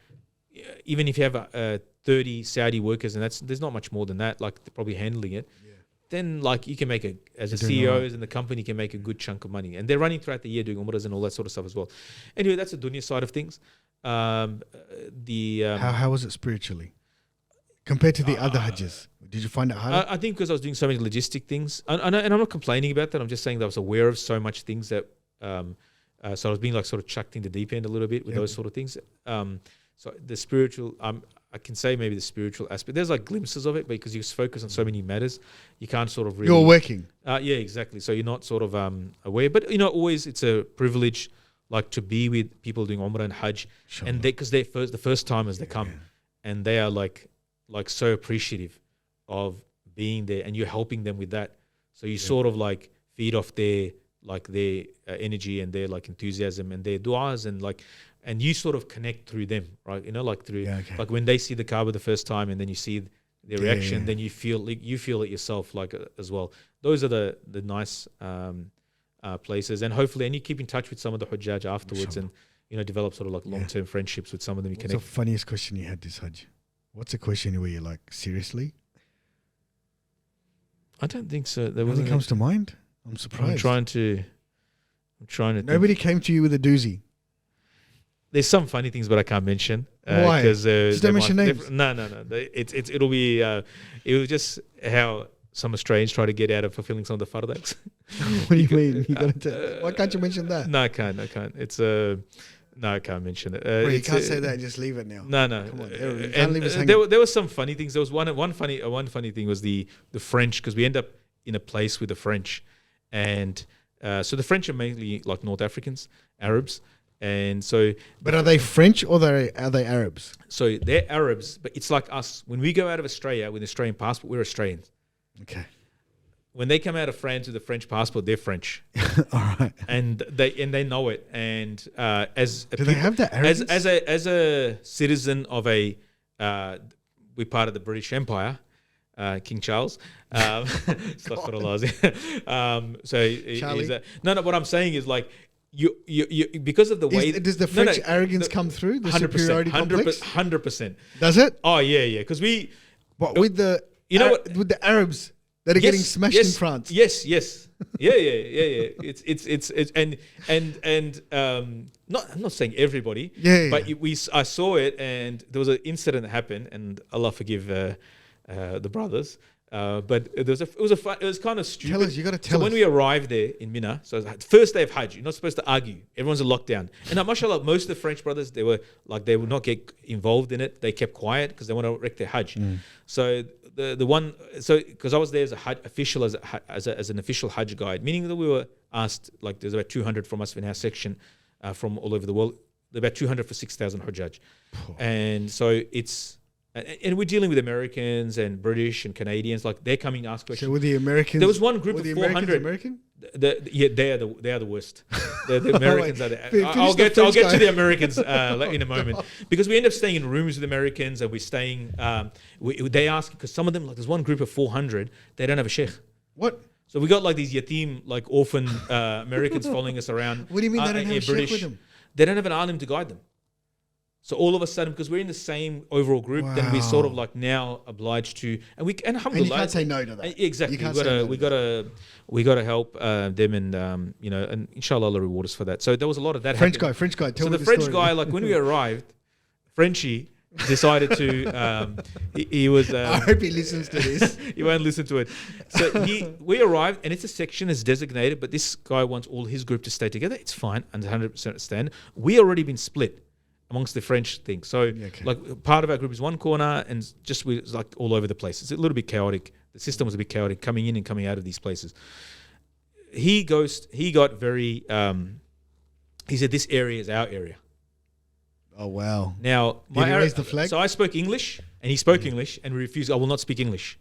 even if you have 30 Saudi workers, and there's not much more than that, like they're probably handling it. Yeah. Then like you can make as a CEOs and the company can make a good chunk of money, and they're running throughout the year doing umrahs and all that sort of stuff as well. Anyway, that's the dunya side of things. How was it spiritually compared to the other hajjs? Did you find it harder? I think because I was doing so many logistic things, and I'm not complaining about that. I'm just saying that I was aware of so much things that, so I was being like sort of chucked in the deep end a little bit with those sort of things. So the spiritual, I can say maybe the spiritual aspect. There's like glimpses of it, because you focus on so many matters, you can't sort of really. You're working. Yeah, exactly. So you're not sort of aware, but always it's a privilege, like to be with people doing Umrah and Hajj, and because they're the first timers they come, and they are like so appreciative of being there, and you're helping them with that. So you sort of like feed off their energy and their like enthusiasm and their du'as, and like and you sort of connect through them, right? Like through like when they see the Kaaba the first time, and then you see their reaction, then you feel it yourself, like as well. Those are the nice places, and hopefully, and you keep in touch with some of the Hujjaj afterwards, and develop sort of like long-term friendships with some of them. What's the funniest question you had this Hajj? What's a question where you're like, seriously? I don't think so. There Nothing comes to mind. I'm surprised. I'm trying to. Nobody came to you with a doozy. There's some funny things, but I can't mention. Why? Just don't mention names. No. It'll be. It was just how some Australians try to get out of fulfilling some of the fardaks. What do you mean? You gotta why can't you mention that? No, I can't. It's no, I can't mention it. Bro, you can't say that. Just leave it now. No. Come on, you can't leave us hanging. There were some funny things. There was one funny thing was the French, because we end up in a place with the French, and so the French are mainly like North Africans, Arabs, and so. But are they French or are they Arabs? So they're Arabs, but it's like us. When we go out of Australia with an Australian passport, we're Australians. Okay. When they come out of France with a French passport, they're French. All right. And they know it. And they have that arrogance? As a citizen of we're part of the British Empire, King Charles. No. What I'm saying is like you because of the way. Does the French arrogance come through? The 100%, superiority complex? 100%. Does it? Oh yeah. Because we. What with the with the Arabs that are getting smashed in France? Yes. Yeah. It's I'm not saying everybody. But I saw it, and there was an incident that happened, and Allah forgive the brothers. But it was kind of stupid. Tell us, you got to tell us. So when we arrived there in Mina, so the first day of Hajj, you're not supposed to argue. Everyone's in lockdown. And now, mashallah, most of the French brothers, they would not get involved in it. They kept quiet because they want to wreck their Hajj. So because I was there as a Hajj official, as an official Hajj guide, meaning that we were asked, like there's about 200 from us in our section from all over the world. There are about 200 for 6,000 Hujjaj. And so it's. And we're dealing with Americans and British and Canadians, like they're coming to ask questions. So were the Americans? There was one group of 400. American? They are the worst. The Americans are the. I'll get to the Americans in a moment, because we end up staying in rooms with Americans, and we're staying. They ask, because some of them, like there's one group of 400, they don't have a sheikh. What? So we got like these yatim, like orphan Americans following us around. What do you mean they don't have a sheikh with them? They don't have an alim to guide them. So all of a sudden, because we're in the same overall group, then we're sort of like now obliged to, and alhamdulillah, and you can't say no to that. Exactly, we gotta help them, and and inshallah Allah reward us for that. So there was a lot of that. French guy. Tell me the French story. guy, like when we arrived, Frenchie decided to. He was. I hope he listens to this. He won't listen to it. So we arrived, and it's a section that's designated, but this guy wants all his group to stay together. It's fine, and 100% understand. We already been split amongst the French thing. So like part of our group is one corner, and just we're like all over the place. It's a little bit chaotic. The system was a bit chaotic coming in and coming out of these places. He got very, he said, this area is our area. Oh, wow. Now, did he raise the flag? So I spoke English, and he spoke English, and we refused. I will not speak English.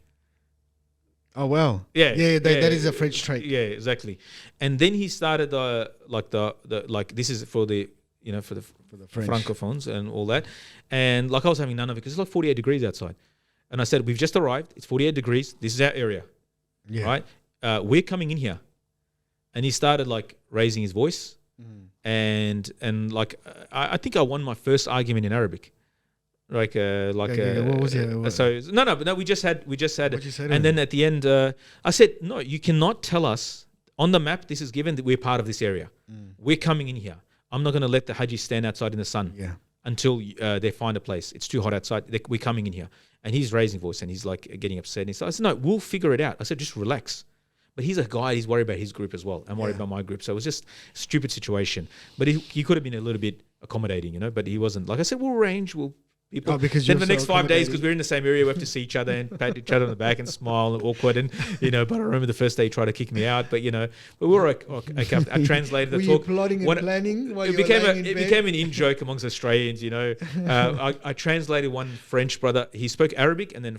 Oh, wow. Yeah. That is a French trait. Yeah, exactly. And then he started this is for the, for the French francophones and all that. And like I was having none of it because it's like 48 degrees outside. And I said, we've just arrived. It's 48 degrees. This is our area. Yeah. Right? We're coming in here. And he started like raising his voice. And like, I think I won my first argument in Arabic. What was it? No, we just had. What'd you say to him? Then at the end, I said, no, you cannot tell us on the map. This is given that we're part of this area. We're coming in here. I'm not going to let the Hajis stand outside in the sun until they find a place. It's too hot outside. We're coming in here. And he's raising voice, and he's like getting upset. And I said, no, we'll figure it out. I said, just relax. But he's a guy. He's worried about his group as well. I'm worried about my group. So it was just a stupid situation. But he could have been a little bit accommodating, but he wasn't. Like I said, we'll arrange. People. Because then for the next 5 days, because we're in the same area, we have to see each other and pat each other on the back and smile and awkward. And, but I remember the first day he tried to kick me out. But, but we were okay. I translated the were talk. You plotting and planning while it became an in-joke amongst Australians, I translated one French brother. He spoke Arabic and then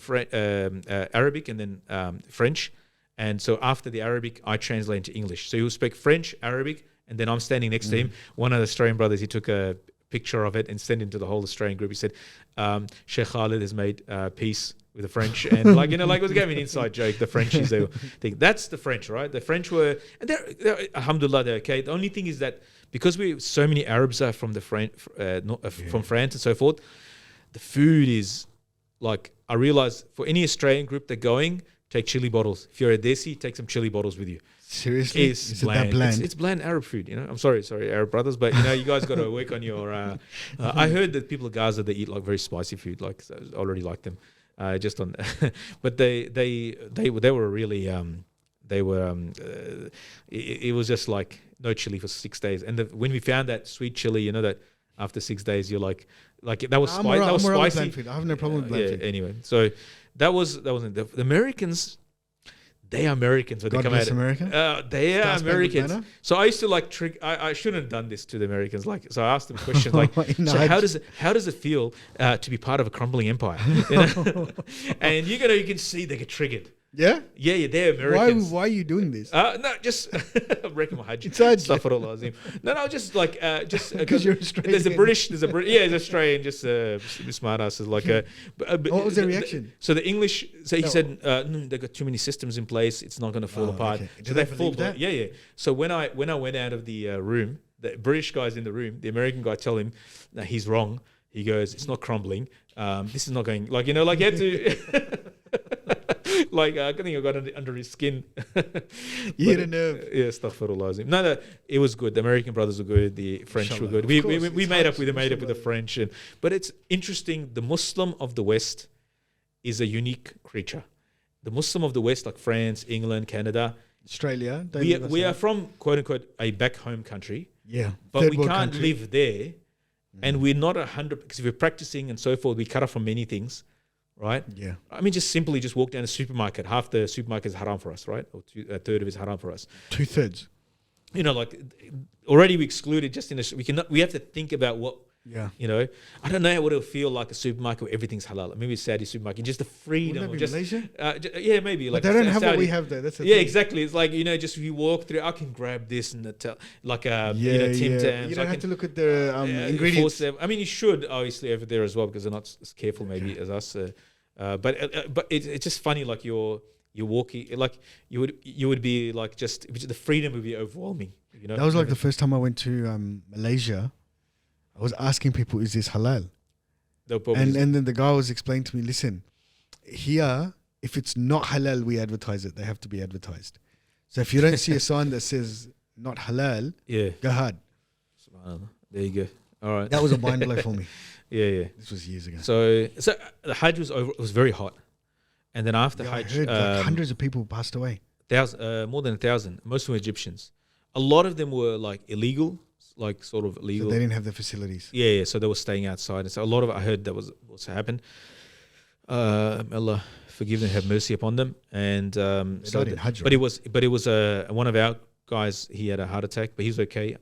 French. And so after the Arabic, I translated into English. So he would speak French, Arabic, and then I'm standing next to him. One of the Australian brothers, he took a picture of it and sent it to the whole Australian group. He said, Sheikh Khalid has made peace with the French, and like it was gave me an inside joke. The Frenchies, they think that's the French, right? The French were, and they're alhamdulillah, they're okay. The only thing is that because so many Arabs are from from France and so forth, the food is like, I realize for any Australian group they're going, take chili bottles. If you're a Desi, take some chili bottles with you. Seriously? It's Is bland. it that bland? It's bland Arab food, I'm sorry, Arab brothers, but you guys got to work on your. I heard that people of Gaza, they eat like very spicy food, like, so I already like them. Just on, but they were really it was just like no chili for 6 days, and when we found that sweet chili, that after 6 days you're like that was spicy. That was spicy. I have no problem with bland food. Anyway, so that wasn't the Americans. They are Americans when God they come bless out. America. They are Americans. So I used to like trick. I shouldn't have done this to the Americans. So I asked them questions like, "So how does it feel to be part of a crumbling empire?" And you can see they get triggered. Yeah? Yeah, they're Americans. Why are you doing this? No, just I'm wrecking my Hajj. It's No, just like just because you're Australian. There's it's Australian, just smart asses like. What was their reaction? So the English, he said, no, they've got too many systems in place. It's not going to fall apart. Okay. So Did they believe that? Yeah. So when I went out of the room, the British guy's in the room. The American guy tell him, no, he's wrong. He goes, it's not crumbling. This is not going like you had to. Like I think I got under his skin. You hit a nerve. Yeah, astaghfirullah. No, it was good. The American brothers were good. The French were good. We made up with the French, but it's interesting. The Muslim of the West is a unique creature. The Muslim of the West, like France, England, Canada, Australia, we are from quote unquote a back home country. Yeah, but we can't live there, and we're not 100 because if we're practicing and so forth, we cut off from many things. Right? Yeah. I mean, just simply walk down a supermarket. Half the supermarket is haram for us, right? Or a third of it is haram for us. 2/3. Like already we excluded just we have to think about what. Yeah. I don't know what it'll feel like a supermarket where everything's halal. Maybe a Saudi supermarket, just the freedom. Wouldn't that be Malaysia? Yeah, maybe. But they don't have what we have there. That's the thing. Exactly. It's like just if you walk through, I can grab this and Tim Tams. You don't have to look at the ingredients. I mean, you should obviously over there as well because they're not as careful maybe as us. But it's just funny. Like you're walking, like you would be like just the freedom would be overwhelming. That was like the first time I went to Malaysia. I was asking people, "Is this halal?" And then the guy was explaining to me, "Listen, here, if it's not halal, we advertise it. They have to be advertised. So if you don't see a sign that says not halal, go hard." There you go. All right. That was a mind blow for me. Yeah. This was years ago. So the Hajj was over. It was very hot, and then after Hajj, I heard hundreds of people passed away. More than 1,000. Most of them were Egyptians. A lot of them were like illegal, like sort of illegal. So they didn't have the facilities. Yeah. So they were staying outside, and so a lot of it I heard that was what's happened. Allah forgive them, have mercy upon them. And Hajj, but it was one of our guys. He had a heart attack, but he's okay.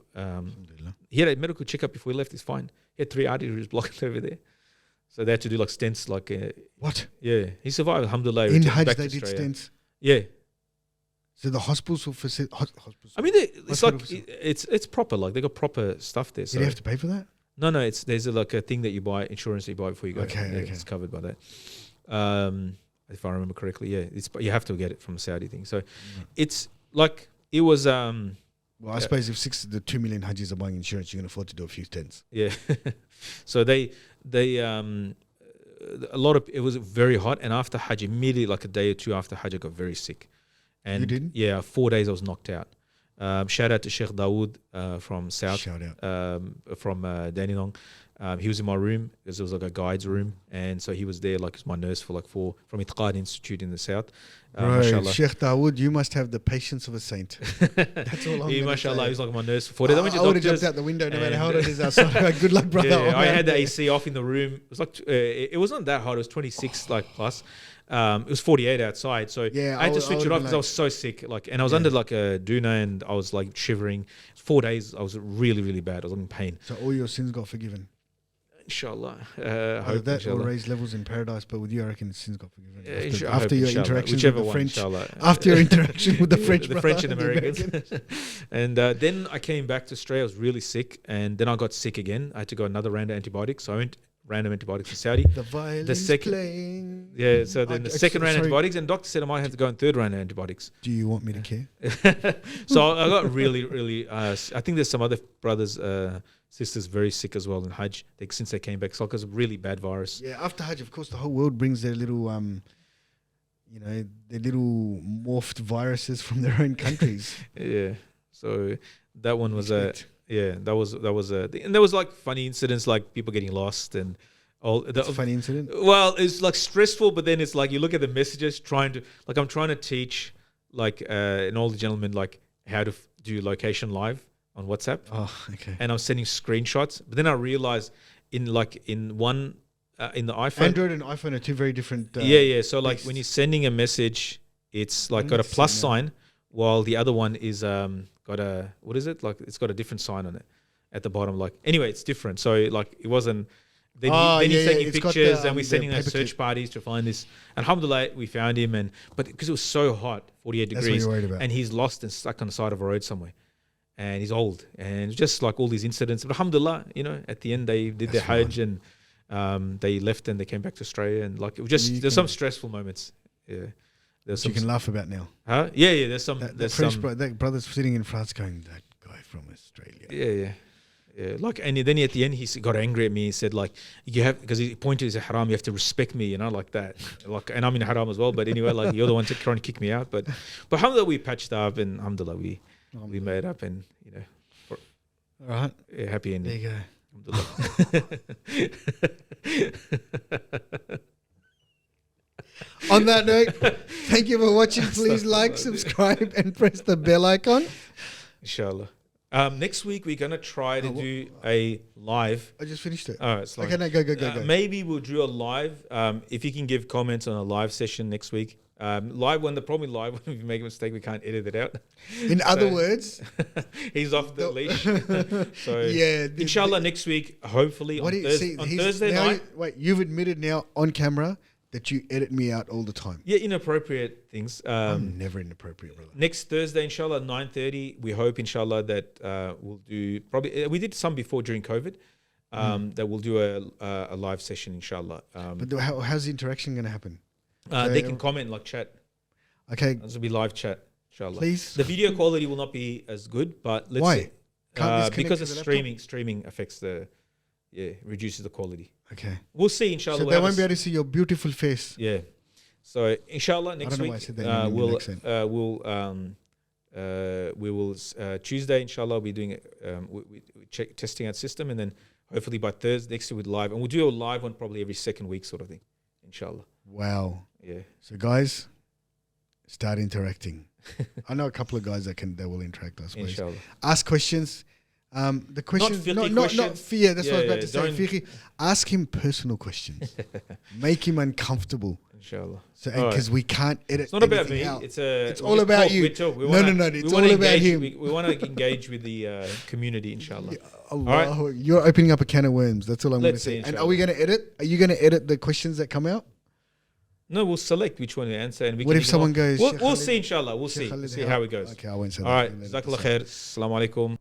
He had a medical checkup before he left. He's fine. He had 3 arteries blocked over there, so they had to do like stents. What? Yeah, he survived. Alhamdulillah. In Hajj, they did stents. Yeah. So the hospitals will hospitals. I mean, it's like it's proper. Like they got proper stuff there. So did you have to pay for that? No. There's like a thing that you buy, insurance that you buy before you go. Okay. It's covered by that. If I remember correctly, yeah, you have to get it from a Saudi thing. So it's like it was. Well, I suppose if the 2 million Hajjis are buying insurance, you can afford to do a few stents. Yeah. So they a lot of it was very hot, and after Hajj, immediately like a day or two after Hajj, I got very sick. And you didn't? Yeah, 4 days I was knocked out. Shout out to Sheikh Dawood from South. Shout out. From Dandenong. He was in my room because it was like a guide's room, and so he was there like as my nurse for from Itqad Institute in the south. Right, Sheikh Dawood, you must have the patience of a saint. That's all I'm mashallah, he was like my nurse for 4 days. I would have jumped out the window no matter how hot it is outside. Good luck, brother. Yeah, I had the AC off in the room. It was like it wasn't that hot. It was 26 plus. It was 48 outside, so I had to switch it off because I was so sick. And I was under like a doona, and I was like shivering. 4 days, I was really, really bad. I was in pain. So all your sins got forgiven. Inshallah. Either Hope, that or inshallah. raise levels in paradise, but with you, I reckon sins got forgiven. Yeah, After, I hope, after your inshallah. interaction with Whichever the one, French, inshallah. after your interaction with the French, the brother French and the Americans. And then I came back to Australia. I was really sick, and then I got sick again. I had to go another round of antibiotics. So I went random antibiotics in Saudi. The violin's second- playing. Yeah, so then the second round of sorry. antibiotics, and doctor said I might have to go on third round of antibiotics. Do you want me to care? So I got really. I think there's some other brothers, sisters very sick as well in Hajj. Since they came back, so it's a really bad virus. Yeah, after Hajj, of course, the whole world brings their little, their little morphed viruses from their own countries. Yeah. So that one was Respect. that was and there was like funny incidents like people getting lost and all. That's a funny incident. Well, it's like stressful, but then it's like you look at the messages I'm trying to teach like an older gentleman like how to do location live on WhatsApp, Oh, okay. and I'm sending screenshots. But then I realized in the iPhone, Android and iPhone are two very different. yeah. So like beasts. when you're sending a message, it's like I got a need to see plus now. sign, while the other one is got a what is it like? It's got a different sign on it at the bottom. Like anyway, it's different. So like it wasn't. Then, he's taking it's got pictures, the, and we're sending those paperclip. search parties to find this. Alhamdulillah, we found him, but because it was so hot, 48 That's what degrees, you're worried about. and he's lost and stuck on the side of a road somewhere, and he's old, and just like all these incidents. But alhamdulillah, at the end they did their That's Hajj, and they left and they came back to Australia, and like it was just there's some stressful moments. Yeah, there's you some. can laugh about now. Huh? Yeah. There's some. That there's French some. that brother's sitting in France going, that guy from Australia. Yeah. Like, and then at the end, he got angry at me. He said, like, you have, because he pointed, he said, haram, you have to respect me, like that. Like, and I'm in haram as well. But anyway, like, you're the one trying to kick me out. But alhamdulillah, we patched up, and alhamdulillah, we made up, and, All right. yeah, happy There ending. you go. Alhamdulillah. On that note, thank you for watching. Please like, subscribe, and press the bell icon. Inshallah. Next week, we're going to try to do a live. I just finished it. All right, it's Okay, no, go. Maybe we'll do a live. If you can give comments on a live session next week. Live one, the problem with live one, if you make a mistake, we can't edit it out. In other words, he's off the leash. So yeah, inshallah, next week, hopefully on Thursday now night. You've admitted now on camera that you edit me out all the time. Yeah, inappropriate things. I'm never inappropriate, brother. Next Thursday, inshallah, 9:30. We hope, inshallah, that we'll do probably. We did some before during COVID. That we'll do a live session, inshallah. But how's the interaction going to happen? They can comment, like chat. Okay, This will be live chat, inshallah. please. The video quality will not be as good, but let's Why? see. Can't this connect Because to of the laptop? streaming affects reduces the quality. Okay. We'll see, inshallah. So We'll they have won't be able to see your beautiful face. Yeah. So inshallah, I next don't know week why I said that in an Indian accent. we will Tuesday, inshallah, we'll be doing we testing our system, and then hopefully by Thursday next week with live, and we'll do a live one probably every second week, sort of thing, inshallah. Wow. Yeah. So guys, start interacting. I know a couple of guys that will interact, I suppose. Inshallah. Ask questions. The questions, fiqhi not questions. fear. That's what I was Yeah, about to say. don't- Fiqhi. Ask him personal questions. Make him uncomfortable. Inshallah. So All right. because we can't edit. It's not about anything me. out. It's all about you. No. It's all about him. We want to engage with the community, inshallah. Allah, you're opening up a can of worms. That's all I'm going to Let's see, say. And are we going to edit? Are you going to edit the questions that come out? No, we'll select which one we answer. And we What can if someone goes, We'll Sheikh Khalid- see, inshallah. We'll Sheikh see. Khalid, See how it goes. Okay, I won't say All that. right. Jazakallah khair. Assalamu alaikum.